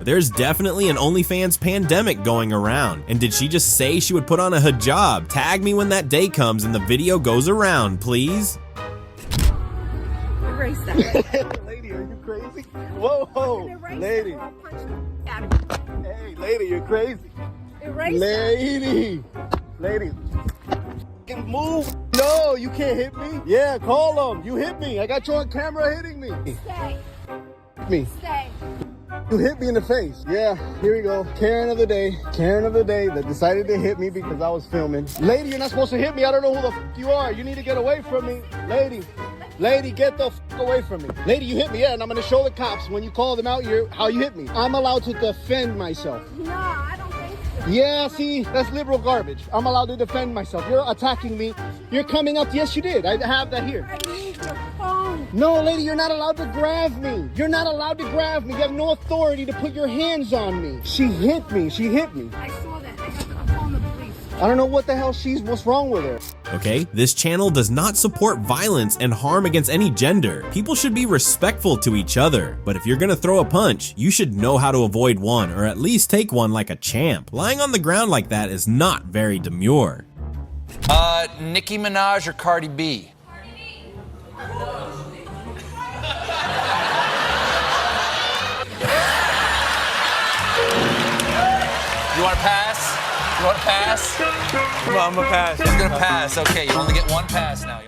There's definitely an OnlyFans pandemic going around. And did she just say she would put on a hijab? Tag me when that day comes and the video goes around, please. Erase that. Lady, are you crazy? Whoa, lady. Hey, lady, you're crazy. Erase lady. Lady. Can move. No, you can't hit me. Yeah, call them. You hit me. I got you on camera hitting me. Stay. Me. Stay. You hit me in the face. Yeah, here we go. Karen of the day. Karen of the day that decided to hit me because I was filming. Lady, you're not supposed to hit me. I don't know who the f you are. You need to get away from me. Lady. Lady, get the f away from me. Lady, you hit me. Yeah, and I'm going to show the cops when you call them out here how you hit me. I'm allowed to defend myself. No, I don't think so. Yeah, see, that's liberal garbage. I'm allowed to defend myself. You're attacking me. You're coming up. Yes, you did. I have that here. I need your phone. No, lady, you're not allowed to grab me. You're not allowed to grab me. You have no authority to put your hands on me. She hit me. She hit me. I saw that. I'm calling the police. I don't know what the hell what's wrong with her. Okay, this channel does not support violence and harm against any gender. People should be respectful to each other. But if you're gonna throw a punch, you should know how to avoid one, or at least take one like a champ. Lying on the ground like that is not very demure. Nicki Minaj or Cardi B? You want to pass? You want to pass? Come on, I'm gonna pass. He's gonna pass. Okay, you only get one pass now.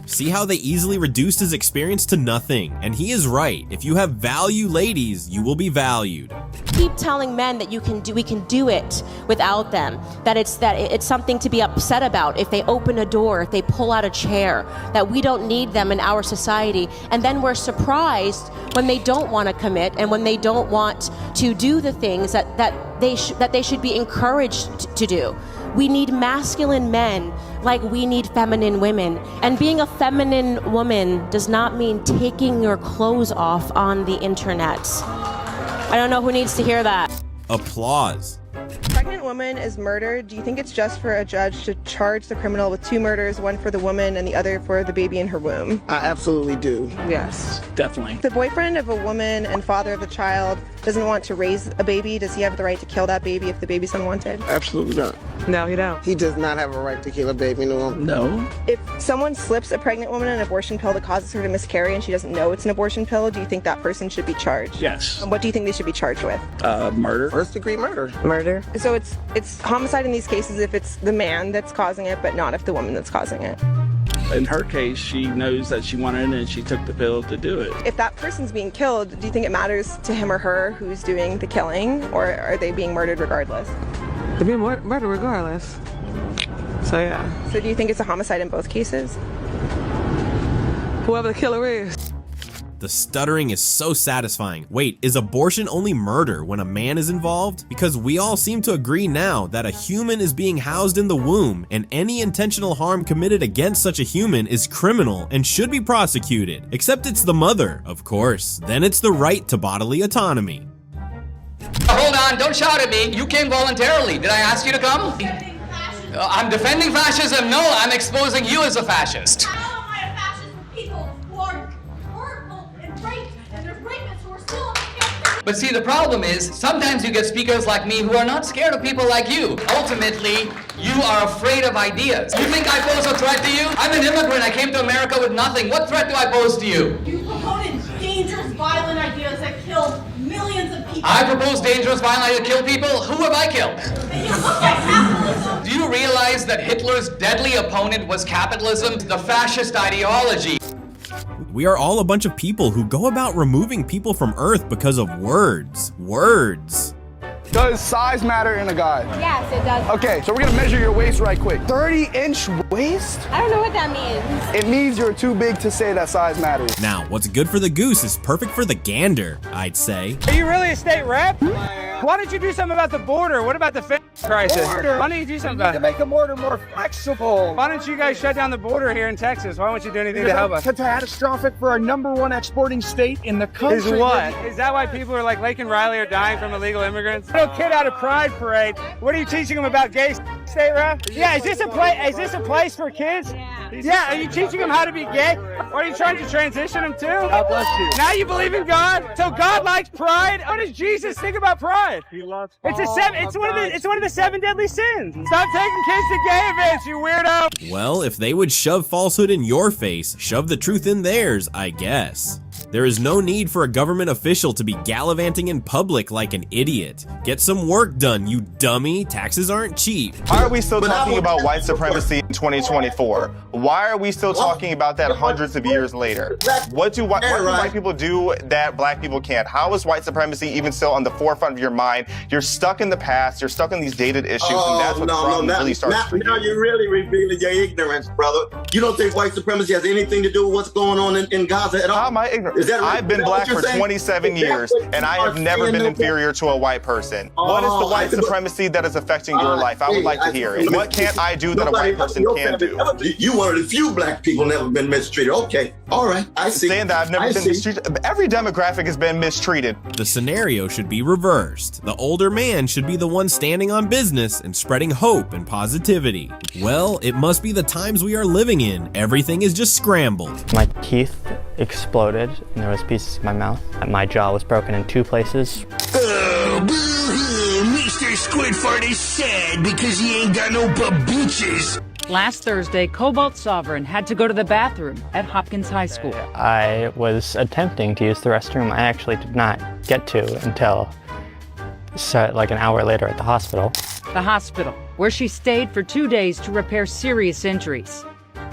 See how they easily reduced his experience to nothing? And he is right. If you have value, ladies, you will be valued. Keep telling men that we can do it without them. That it's something to be upset about if they open a door, if they pull out a chair, that we don't need them in our society. And then we're surprised when they don't want to commit and when they don't want to do the things that they should be encouraged to do. We need masculine men like we need feminine women. And being a feminine woman does not mean taking your clothes off on the internet. I don't know who needs to hear that. Applause. Pregnant woman is murdered. Do you think it's just for a judge to charge the criminal with 2 murders, one for the woman and the other for the baby in her womb? I absolutely do. Yes. Definitely. The boyfriend of a woman and father of the child doesn't want to raise a baby. Does he have the right to kill that baby if the baby's unwanted? Absolutely not. No, you don't. He does not have a right to kill a baby, no. If someone slips a pregnant woman an abortion pill that causes her to miscarry and she doesn't know it's an abortion pill, do you think that person should be charged? Yes. And what do you think they should be charged with? Murder. First-degree murder. Murder. So it's homicide in these cases if it's the man that's causing it, but not if the woman that's causing it. In her case, she knows that she wanted it and she took the pill to do it. If that person's being killed, do you think it matters to him or her who's doing the killing, or are they being murdered regardless? They're being murdered regardless. So yeah. So do you think it's a homicide in both cases? Whoever the killer is. The stuttering is so satisfying. Wait, is abortion only murder when a man is involved? Because we all seem to agree now that a human is being housed in the womb, and any intentional harm committed against such a human is criminal and should be prosecuted. Except it's the mother, of course. Then it's the right to bodily autonomy. Hold on, don't shout at me. You came voluntarily. Did I ask you to come? I'm defending fascism. No, I'm exposing you as a fascist. But see, the problem is, sometimes you get speakers like me who are not scared of people like you. Ultimately, you are afraid of ideas. You think I pose a threat to you? I'm an immigrant. I came to America with nothing. What threat do I pose to you? You promoted dangerous, violent ideas that killed millions of people. I propose dangerous, violent ideas to kill people? Who have I killed? And you look at capitalism. Do you realize that Hitler's deadly opponent was capitalism, the fascist ideology? We are all a bunch of people who go about removing people from Earth because of words. Words. Does size matter in a guy? Yes, it does. Okay, so we're gonna measure your waist right quick. 30-inch waist? I don't know what that means. It means you're too big to say that size matters. Now, what's good for the goose is perfect for the gander, I'd say. Are you really a state rep? Why don't you do something about the border? What about the crisis? Border. Why don't you do something about it? To make the border more flexible. Why don't you guys shut down the border here in Texas? Why won't you do anything to help us? It's catastrophic for our #1 exporting state in the country. Is what? Is that why people are like Lake and Riley are dying from illegal immigrants? Little kid out of Pride Parade. What are you teaching them about gay state rep? Yeah, is this a place for kids? Yeah, are you teaching them how to be gay? Or are you trying to transition them too? God bless you. Now you believe in God? So God likes pride? What does Jesus think about pride? He loves It's one of the 7 deadly sins. Stop taking kids to gay events, you weirdo. Well, if they would shove falsehood in your face, shove the truth in theirs, I guess. There is no need for a government official to be gallivanting in public like an idiot. Get some work done, you dummy. Taxes aren't cheap. Why are we still talking about white supremacy in 2024? Why are we still talking about that hundreds of years later? What do white people do that black people can't? How is white supremacy even still on the forefront of your mind? You're stuck in the past. You're stuck in these dated issues, and that's what really starts for you. Now you're really revealing your ignorance, brother. You don't think white supremacy has anything to do with what's going on in Gaza at all? How am I ignorant? Is that right? I've been black for 27 years, and I have never been inferior to a white person. What is the white supremacy that is affecting your life? I would like to hear it. What can't I do that a white person can do? You one of the few black people never been mistreated. Okay, all right, I see. Saying that I've never been mistreated. Every demographic has been mistreated. The scenario should be reversed. The older man should be the one standing on business and spreading hope and positivity. Well, it must be the times we are living in. Everything is just scrambled. My teeth exploded and there was pieces in my mouth. My jaw was broken in 2 places. Oh, boo-hoo. Mr. Squidfart is sad because he ain't got no babuches. Last Thursday, Cobalt Sovereign had to go to the bathroom at Hopkins High School. I was attempting to use the restroom. I actually did not get to until like an hour later at the hospital. The hospital, where she stayed for 2 days to repair serious injuries.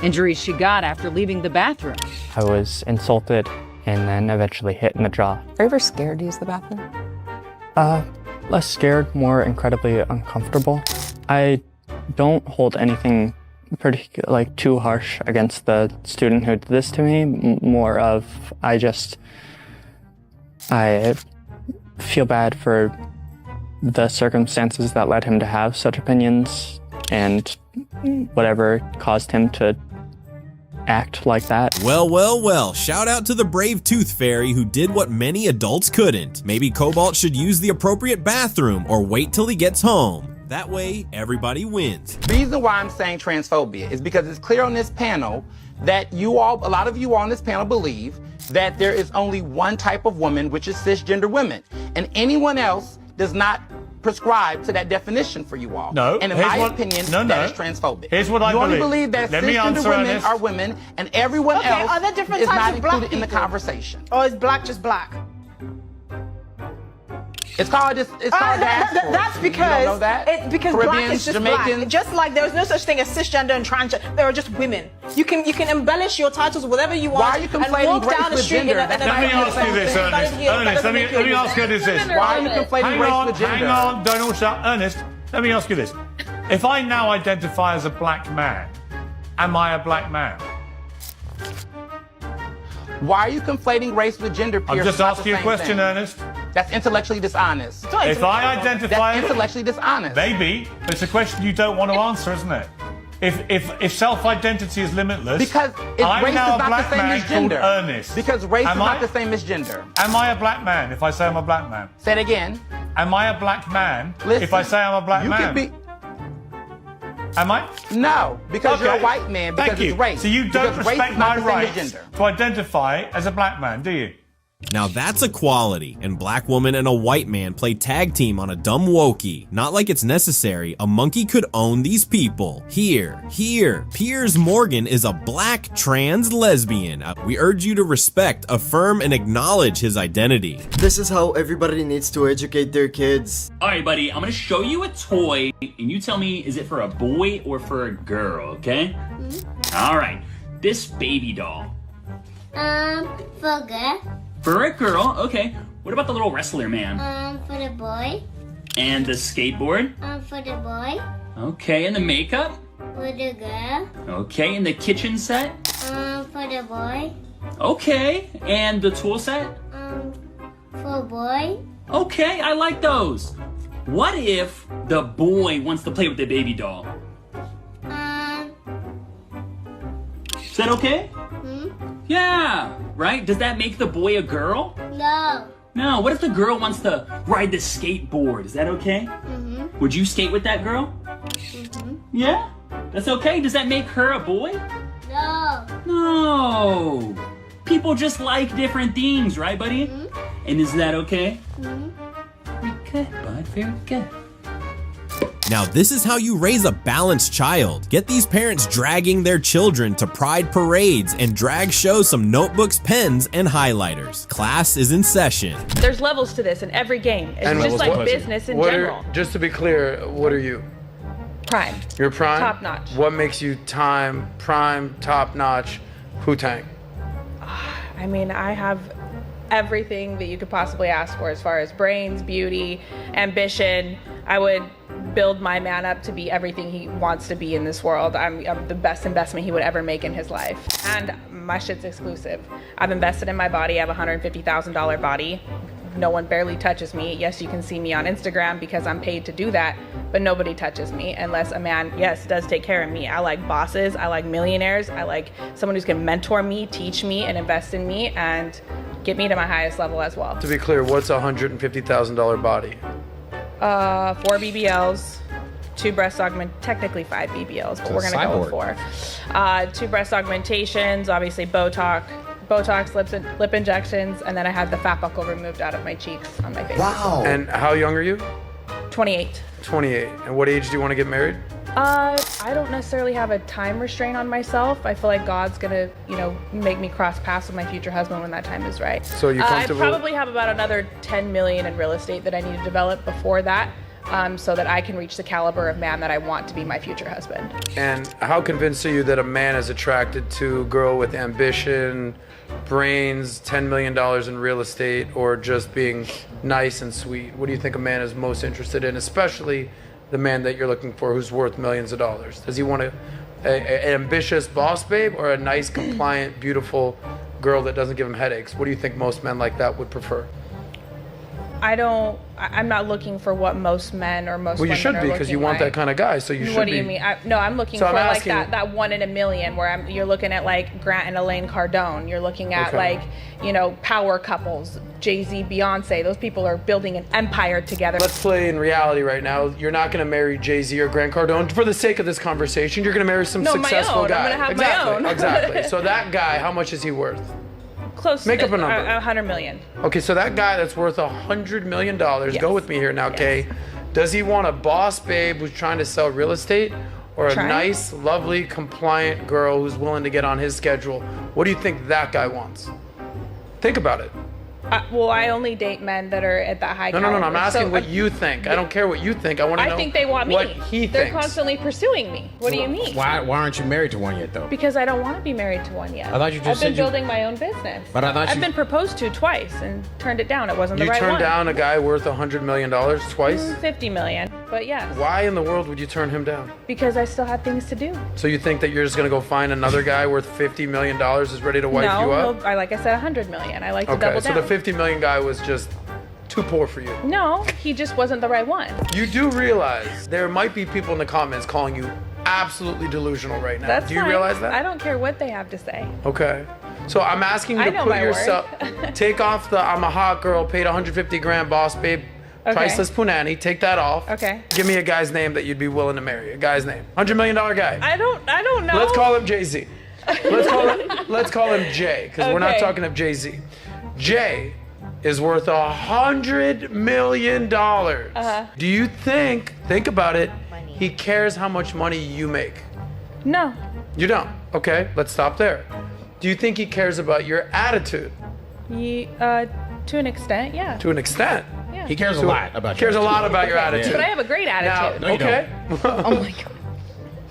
Injuries she got after leaving the bathroom. I was insulted and then eventually hit in the jaw. Are you ever scared to use the bathroom? Less scared, more incredibly uncomfortable. I don't hold anything too harsh against the student who did this to me. More of I feel bad for the circumstances that led him to have such opinions and whatever caused him to act like that. Well, shout out to the brave tooth fairy who did what many adults couldn't. Maybe Cobalt should use the appropriate bathroom or wait till he gets home. That way, everybody wins. The reason why I'm saying transphobia is because it's clear on this panel that a lot of you on this panel believe that there is only one type of woman, which is cisgender women, and anyone else does not prescribe to that definition for you all. No. And in my opinion, that is transphobic. Here's what I believe. You only believe that cisgender women are women and everyone else are there different is types not of black included in the people? conversation. Or is black just black? It's called diaspora. That's because you don't know that? Because black Caribbeans, is just Jamaicans. black. Just like there is no such thing as cisgender and transgender. There are just women. You can embellish your titles whatever you want. Why are you conflating and walk race down the with street gender? in a Let me ask you this, Ernest, let me ask you this. Why are you conflating race with gender? Hang on, don't all shout. Ernest, let me ask you this. If I now identify as a black man, am I a black man? Why are you conflating race with gender, Pierce? I'm just asking you a question, Ernest. That's intellectually dishonest. If I identify... That's intellectually dishonest. Maybe, but it's a question you don't want to answer, isn't it? If self-identity is limitless, because I'm race now is a not black the same man as gender. called Ernest. Because race Am is not I? the same as gender. Am I a black man if I say I'm a black man? Say it again. Am I a black man Listen, if I say I'm a black you man? Could be... Am I? No, because you're a white man, because Thank you. it's race. So you don't because race respect is not my the same as rights gender. to identify as a black man, do you? Now that's equality, and black woman and a white man play tag team on a dumb wokey. Not like it's necessary, a monkey could own these people. Here, Piers Morgan is a black trans lesbian. We urge you to respect, affirm, and acknowledge his identity. This is how everybody needs to educate their kids. Alright buddy, I'm gonna show you a toy, and you tell me is it for a boy or for a girl, okay? Alright, this baby doll. For girl. For a girl, okay. What about the little wrestler man? For the boy. And the skateboard? For the boy. Okay, and the makeup? For the girl. Okay, and the kitchen set? For the boy. Okay, and the tool set? For boy. Okay, I like those. What if the boy wants to play with the baby doll? Is that okay? Yeah, right? Does that make the boy a girl? No. No, what if the girl wants to ride the skateboard? Is that okay? Would you skate with that girl? Yeah? That's okay? Does that make her a boy? No. No. People just like different things, right, buddy? And is that okay? Very good, bud. Very good. Now this is how you raise a balanced child. Get these parents dragging their children to pride parades and drag show some notebooks, pens, and highlighters. Class is in session. There's levels to this in every game. It's just like business in general. Just to be clear, what are you? Prime. You're prime? Top notch. What makes you prime, top notch, Wu-Tang? I mean, I have everything that you could possibly ask for as far as brains, beauty, ambition. I would build my man up to be everything he wants to be in this world. I'm the best investment he would ever make in his life. And my shit's exclusive. I've invested in my body. I have a $150,000 body. No one barely touches me. Yes, you can see me on Instagram because I'm paid to do that, but nobody touches me unless a man, yes, does take care of me. I like bosses. I like millionaires. I like someone who's gonna mentor me, teach me, and invest in me, and get me to my highest level as well. To be clear, what's a $150,000 body? 4 BBLs, 2 breast technically 5 BBLs, but we're gonna go with 4. 2 breast augmentations, obviously Botox, lip injections, and then I had the fat buckle removed out of my cheeks on my face. Wow. And how young are you? 28. 28. And what age do you want to get married? I don't necessarily have a time restraint on myself. I feel like God's gonna, make me cross paths with my future husband when that time is right. So you're comfortable? I probably have about another 10 million in real estate that I need to develop before that, so that I can reach the caliber of man that I want to be my future husband. And how convinced are you that a man is attracted to a girl with ambition, brains, $10 million in real estate, or just being nice and sweet? What do you think a man is most interested in, especially the man that you're looking for who's worth millions of dollars? Does he want an ambitious boss babe or a nice, compliant, beautiful girl that doesn't give him headaches? What do you think most men like that would prefer? I'm not looking for what most men or most women are looking like. Well, you should be, because you want that kind of guy, so you should be. What do you mean? I'm looking for like that 1 in a million where you're looking at like Grant and Elaine Cardone. You're looking at power couples, Jay-Z, Beyonce. Those people are building an empire together. Let's play in reality right now. You're not going to marry Jay-Z or Grant Cardone. For the sake of this conversation, you're going to marry some successful guy. I'm going to have my own. Exactly. So that guy, how much is he worth? Close. Make up a number. 100 million. Okay, so that guy that's worth $100 million, go with me here now, Kay. Does he want a boss babe who's trying to sell real estate, or a nice, lovely, compliant girl who's willing to get on his schedule? What do you think that guy wants? Think about it. Well, I only date men that are at that high No, caliber. I'm asking what you think. I don't care what you think. I want to know I think they want me. what he They're thinks. constantly pursuing me. What do you mean? Why aren't you married to one yet, though? Because I don't want to be married to one yet. I thought you just I've been said you- building my own business. But I thought I've you- been proposed to twice and turned it down. It wasn't the You right one. turned down a guy worth $100 million twice? 50 million, but yes. Why in the world would you turn him down? Because I still had things to do. So you think that you're just gonna go find another guy worth $50 million is ready to wipe you up? No, like I said, 100 million. I like to Okay, double so down. the $50 million guy was just too poor for you. No, he just wasn't the right one. You do realize there might be people in the comments calling you absolutely delusional right now. That's Do you fine. realize that? I don't care what they have to say. Okay. So I'm asking you I to know put my yourself, take off the I'm a hot girl, paid 150 grand, boss babe, Okay. priceless punani, take that off. Okay. Give me a guy's name that you'd be willing to marry, a guy's name. $100 million guy. I don't know. Let's call him Jay-Z. Let's call him Jay, because we're not Okay. talking of Jay-Z. Jay is worth $100 million. Do you think about it, he cares how much money you make? No. You don't? Okay, let's stop there. Do you think he cares about your attitude? To an extent, yeah. To an extent. Yeah. He cares a lot about Cares a lot about your Okay, attitude. But I have a great attitude. Now, okay. Oh my god.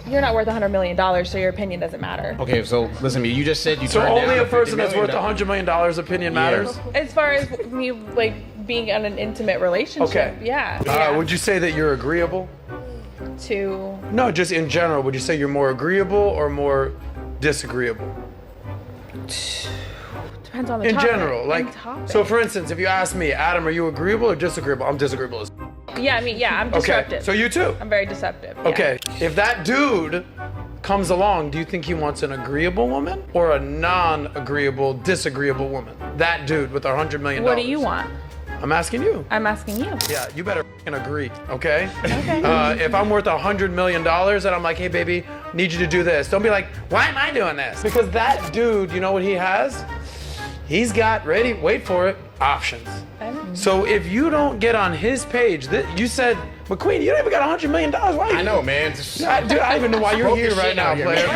You're not worth $100 million, so your opinion doesn't matter. Okay, so listen to me. You just said you So turned only down a person $50 that's worth million. $100 million opinion matters? As far as me, like, being in an intimate relationship, Okay. yeah. Would you say that you're agreeable? To No, just in general. Would you say you're more agreeable or more disagreeable? depends on the In topic. general, like, topic. so for instance, if you ask me, Adam, are you agreeable or disagreeable? I'm disagreeable as Yeah, I mean, yeah, I'm Okay, disruptive. so you too? I'm very deceptive. yeah. Okay, if that dude comes along, do you think he wants an agreeable woman or a non-agreeable, disagreeable woman? That dude with $100 million. What do you want? I'm asking you. I'm asking you. Yeah, you better f***ing agree, okay? Okay. If I'm worth $100 million and I'm like, hey baby, need you to do this, don't be like, why am I doing this? Because that dude, you know what he has? He's got, ready, wait for it, options. So if you don't get on his page, you said, McQueen, you don't even got $100 million. Why? I know, man. Dude, I don't even know why you're here right now, player.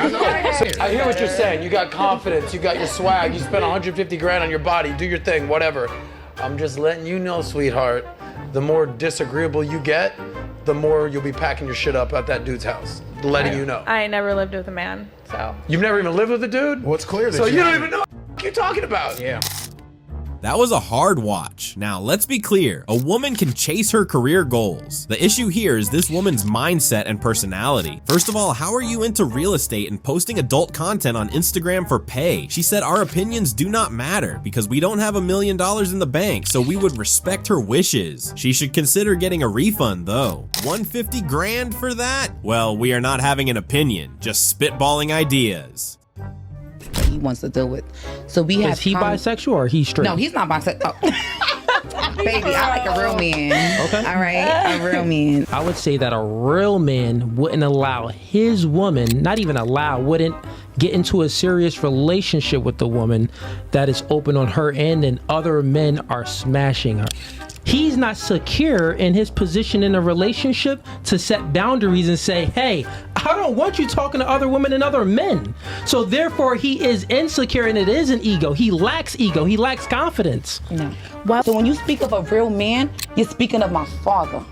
I hear what you're saying. You got confidence, you got your swag, you spent 150 grand on your body, do your thing, whatever. I'm just letting you know, sweetheart, the more disagreeable you get, the more you'll be packing your shit up at that dude's house. Letting you know. I never lived with a man, so. You've never even lived with a dude? Well, it's clear that So you don't even know what you're talking about. Yeah. That was a hard watch. Now, let's be clear. A woman can chase her career goals. The issue here is this woman's mindset and personality. First of all, how are you into real estate and posting adult content on Instagram for pay? She said our opinions do not matter because we don't have $1 million in the bank, so we would respect her wishes. She should consider getting a refund though. 150 grand for that? Well, we are not having an opinion, just spitballing ideas. He wants to deal with. So we have. Is he bisexual or he's straight? No, he's not bisexual. Baby, I like a real man. Okay. All right, a real man. I would say that a real man wouldn't allow his woman, not even allow, wouldn't get into a serious relationship with the woman that is open on her end and other men are smashing her. He's not secure in his position in a relationship to set boundaries and say, hey, I don't want you talking to other women and other men. So therefore he is insecure and it is an ego. He lacks ego. He lacks confidence. No. Well, so when you speak of a real man, you're speaking of my father.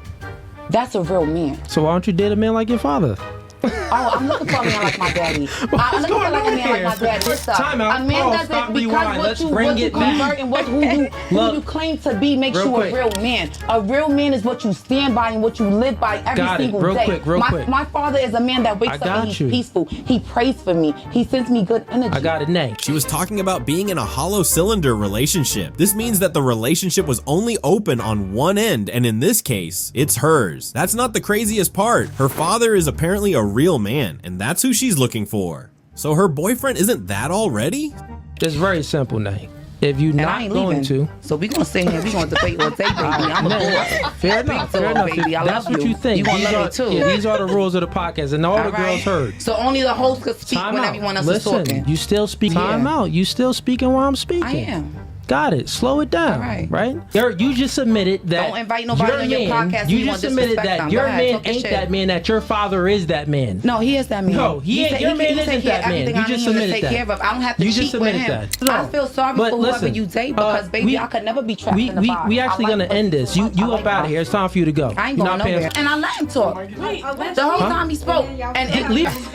That's a real man. So why don't you date a man like your father? Oh, I'm looking for a man like my daddy. I'm looking for like a man like my daddy. Listen, Time out. a man Pause. doesn't Stop. because Rewind. Let's bring what you it back. convert and who you claim to be makes Real you quick. a real man. A real man is what you stand by and what you live by every Got it. single Real day. quick, real quick. My father is a man that wakes I up got and he's you. peaceful. He prays for me. He sends me good energy. I got it, Nay. She was talking about being in a hollow cylinder relationship. This means that the relationship was only open on one end, and in this case, it's hers. That's not the craziest part. Her father is apparently a real man, and that's who she's looking for. So her boyfriend isn't that already? It's very simple, Nay. If you're And I not ain't going leaving. to, So we're gonna sit here, we're gonna debate all day, baby. I'm a boy. fair enough, fair enough. Baby, I That's love what you think. You gonna These love are, me too. yeah, these are the rules of the podcast, and all the girls heard. So only the host could speak Time when out. everyone else Listen, is talking. you still speak. Yeah. Time out. You still speaking while I'm speaking. I am. Got it. Slow it down. Right? You just admitted that. Don't invite nobody on your podcast. You just admitted that your man ain't that man, that your father is that man. No, he is that man. No, he ain't. Your man isn't that man. You just admitted that. I don't have to cheat with him. I feel sorry for whoever you date because, baby, I could never be trapped in the box. We actually going to end this. You up out of here. It's time for you to go. I ain't going nowhere. And I let him talk. The whole time he spoke.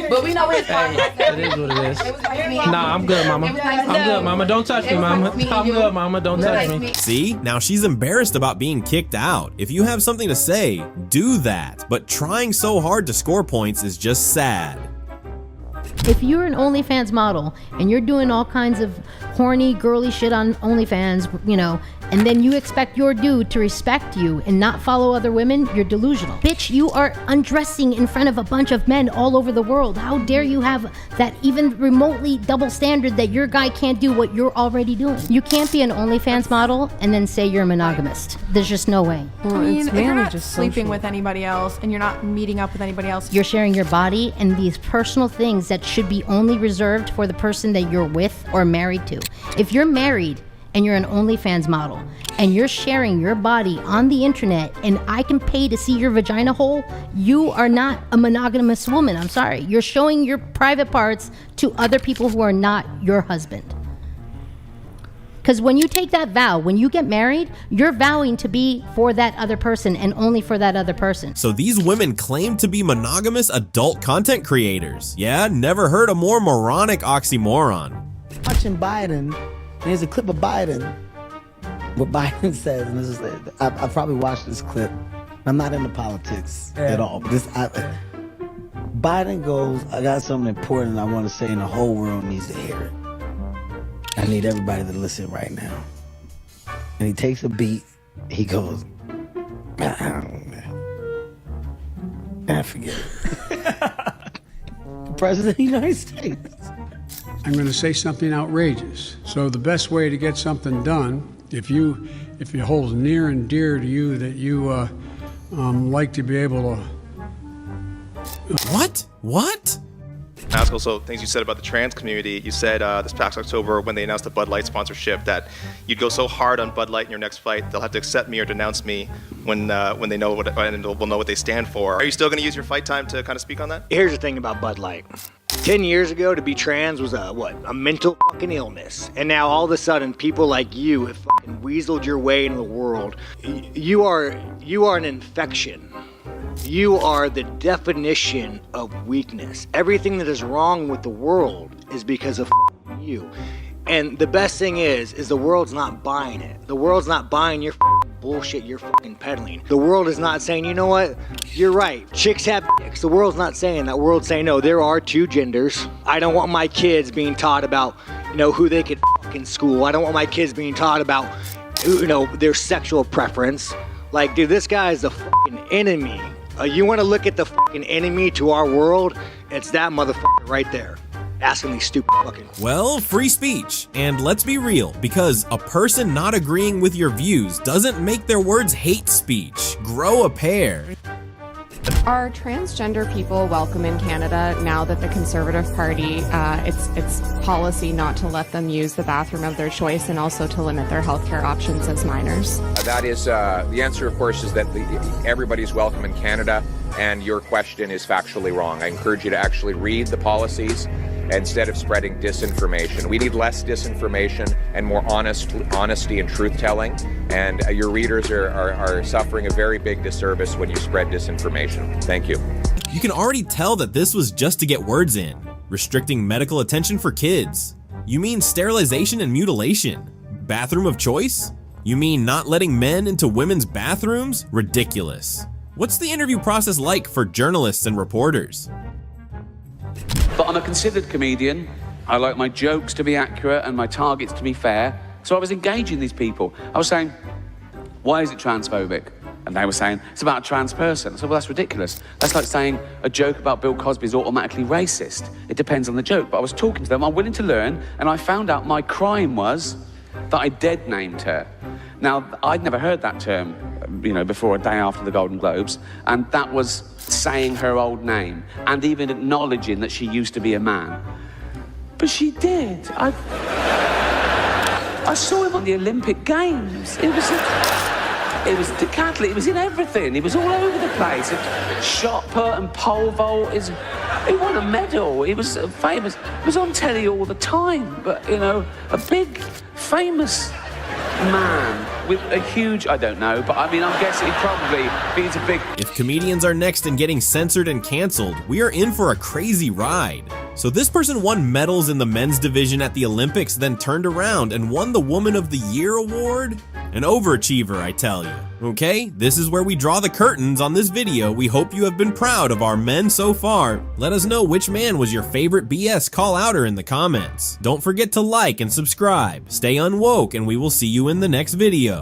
But we know his podcast. It is what it is. Nah, I'm good, mama. I'm good, mama. Don't touch me, mama. I'm good, mama. Don't touch me. See? Now she's embarrassed about being kicked out. If you have something to say, do that. But trying so hard to score points is just sad. If you're an OnlyFans model and you're doing all kinds of horny, girly shit on OnlyFans, you know, and then you expect your dude to respect you and not follow other women, you're delusional. Bitch, you are undressing in front of a bunch of men all over the world. How dare you have that even remotely double standard that your guy can't do what you're already doing? You can't be an OnlyFans model and then say you're a monogamist. There's just no way. I mean, if you're not sleeping with anybody else and you're not meeting up with anybody else, you're sharing your body and these personal things that should be only reserved for the person that you're with or married to. If you're married and you're an OnlyFans model and you're sharing your body on the internet and I can pay to see your vagina hole, you are not a monogamous woman. I'm sorry. You're showing your private parts to other people who are not your husband. Because when you take that vow, when you get married, you're vowing to be for that other person and only for that other person. So these women claim to be monogamous adult content creators. Yeah, never heard a more moronic oxymoron. Watching Biden, there's a clip of Biden, what Biden says, and this is, I probably watched this clip. I'm not into politics at all. But Biden goes, I got something important I want to say and the whole world needs to hear it. I need everybody to listen right now. And he takes a beat, he goes, I don't know. I forget it. President of the United States. I'm going to say something outrageous. So the best way to get something done, if it holds near and dear to you that you like to be able to... What? Ask also things you said about the trans community. You said this past October when they announced the Bud Light sponsorship that you'd go so hard on Bud Light in your next fight, they'll have to accept me or denounce me when they know what, and will know what they stand for. Are you still going to use your fight time to kind of speak on that? Here's the thing about Bud Light. 10 years ago, to be trans was a mental fucking illness. And now all of a sudden, people like you have fucking weaseled your way into the world. You are an infection. You are the definition of weakness. Everything that is wrong with the world is because of you. And the best thing is the world's not buying it. The world's not buying your bullshit you're fucking peddling. The world is not saying, you know what, you're right, chicks have dicks. The world's not saying that. The world's saying, no, there are two genders. I don't want my kids being taught about, who they could fuck in school. I don't want my kids being taught about, their sexual preference. Like, dude, this guy is the fucking enemy. You want to look at the fucking enemy to our world? It's that motherfucker right there. Asking these stupid fucking... Well, free speech. And let's be real, because a person not agreeing with your views doesn't make their words hate speech. Grow a pair. Are transgender people welcome in Canada now that the Conservative Party, it's policy not to let them use the bathroom of their choice and also to limit their healthcare options as minors? That is, the answer, of course, is that everybody's welcome in Canada, and your question is factually wrong. I encourage you to actually read the policies instead of spreading disinformation. We need less disinformation and more honesty and truth-telling, and your readers are suffering a very big disservice when you spread disinformation. Thank you. You can already tell that this was just to get words in. Restricting medical attention for kids. You mean sterilization and mutilation? Bathroom of choice? You mean not letting men into women's bathrooms? Ridiculous. What's the interview process like for journalists and reporters? But I'm a considered comedian. I like my jokes to be accurate and my targets to be fair. So I was engaging these people. I was saying, why is it transphobic? And they were saying, it's about a trans person. I said, well, that's ridiculous. That's like saying a joke about Bill Cosby is automatically racist. It depends on the joke. But I was talking to them, I'm willing to learn, and I found out my crime was that I dead named her. Now, I'd never heard that term, before a day after the Golden Globes, and that was saying her old name and even acknowledging that she used to be a man. But she did. I saw him on the Olympic Games. It was decathlon. It was in everything. He was all over the place. Shot put and pole vault. He won a medal. He was famous. He was on telly all the time. But, you know, a big, famous man with a huge, I don't know, but I mean, I'm guessing he's a big... If comedians are next in getting censored and canceled, we are in for a crazy ride. So this person won medals in the men's division at the Olympics, then turned around and won the Woman of the Year award? An overachiever, I tell you. Okay, this is where we draw the curtains on this video. We hope you have been proud of our men so far. Let us know which man was your favorite BS call-outer in the comments. Don't forget to like and subscribe. Stay unwoke, and we will see you in the next video.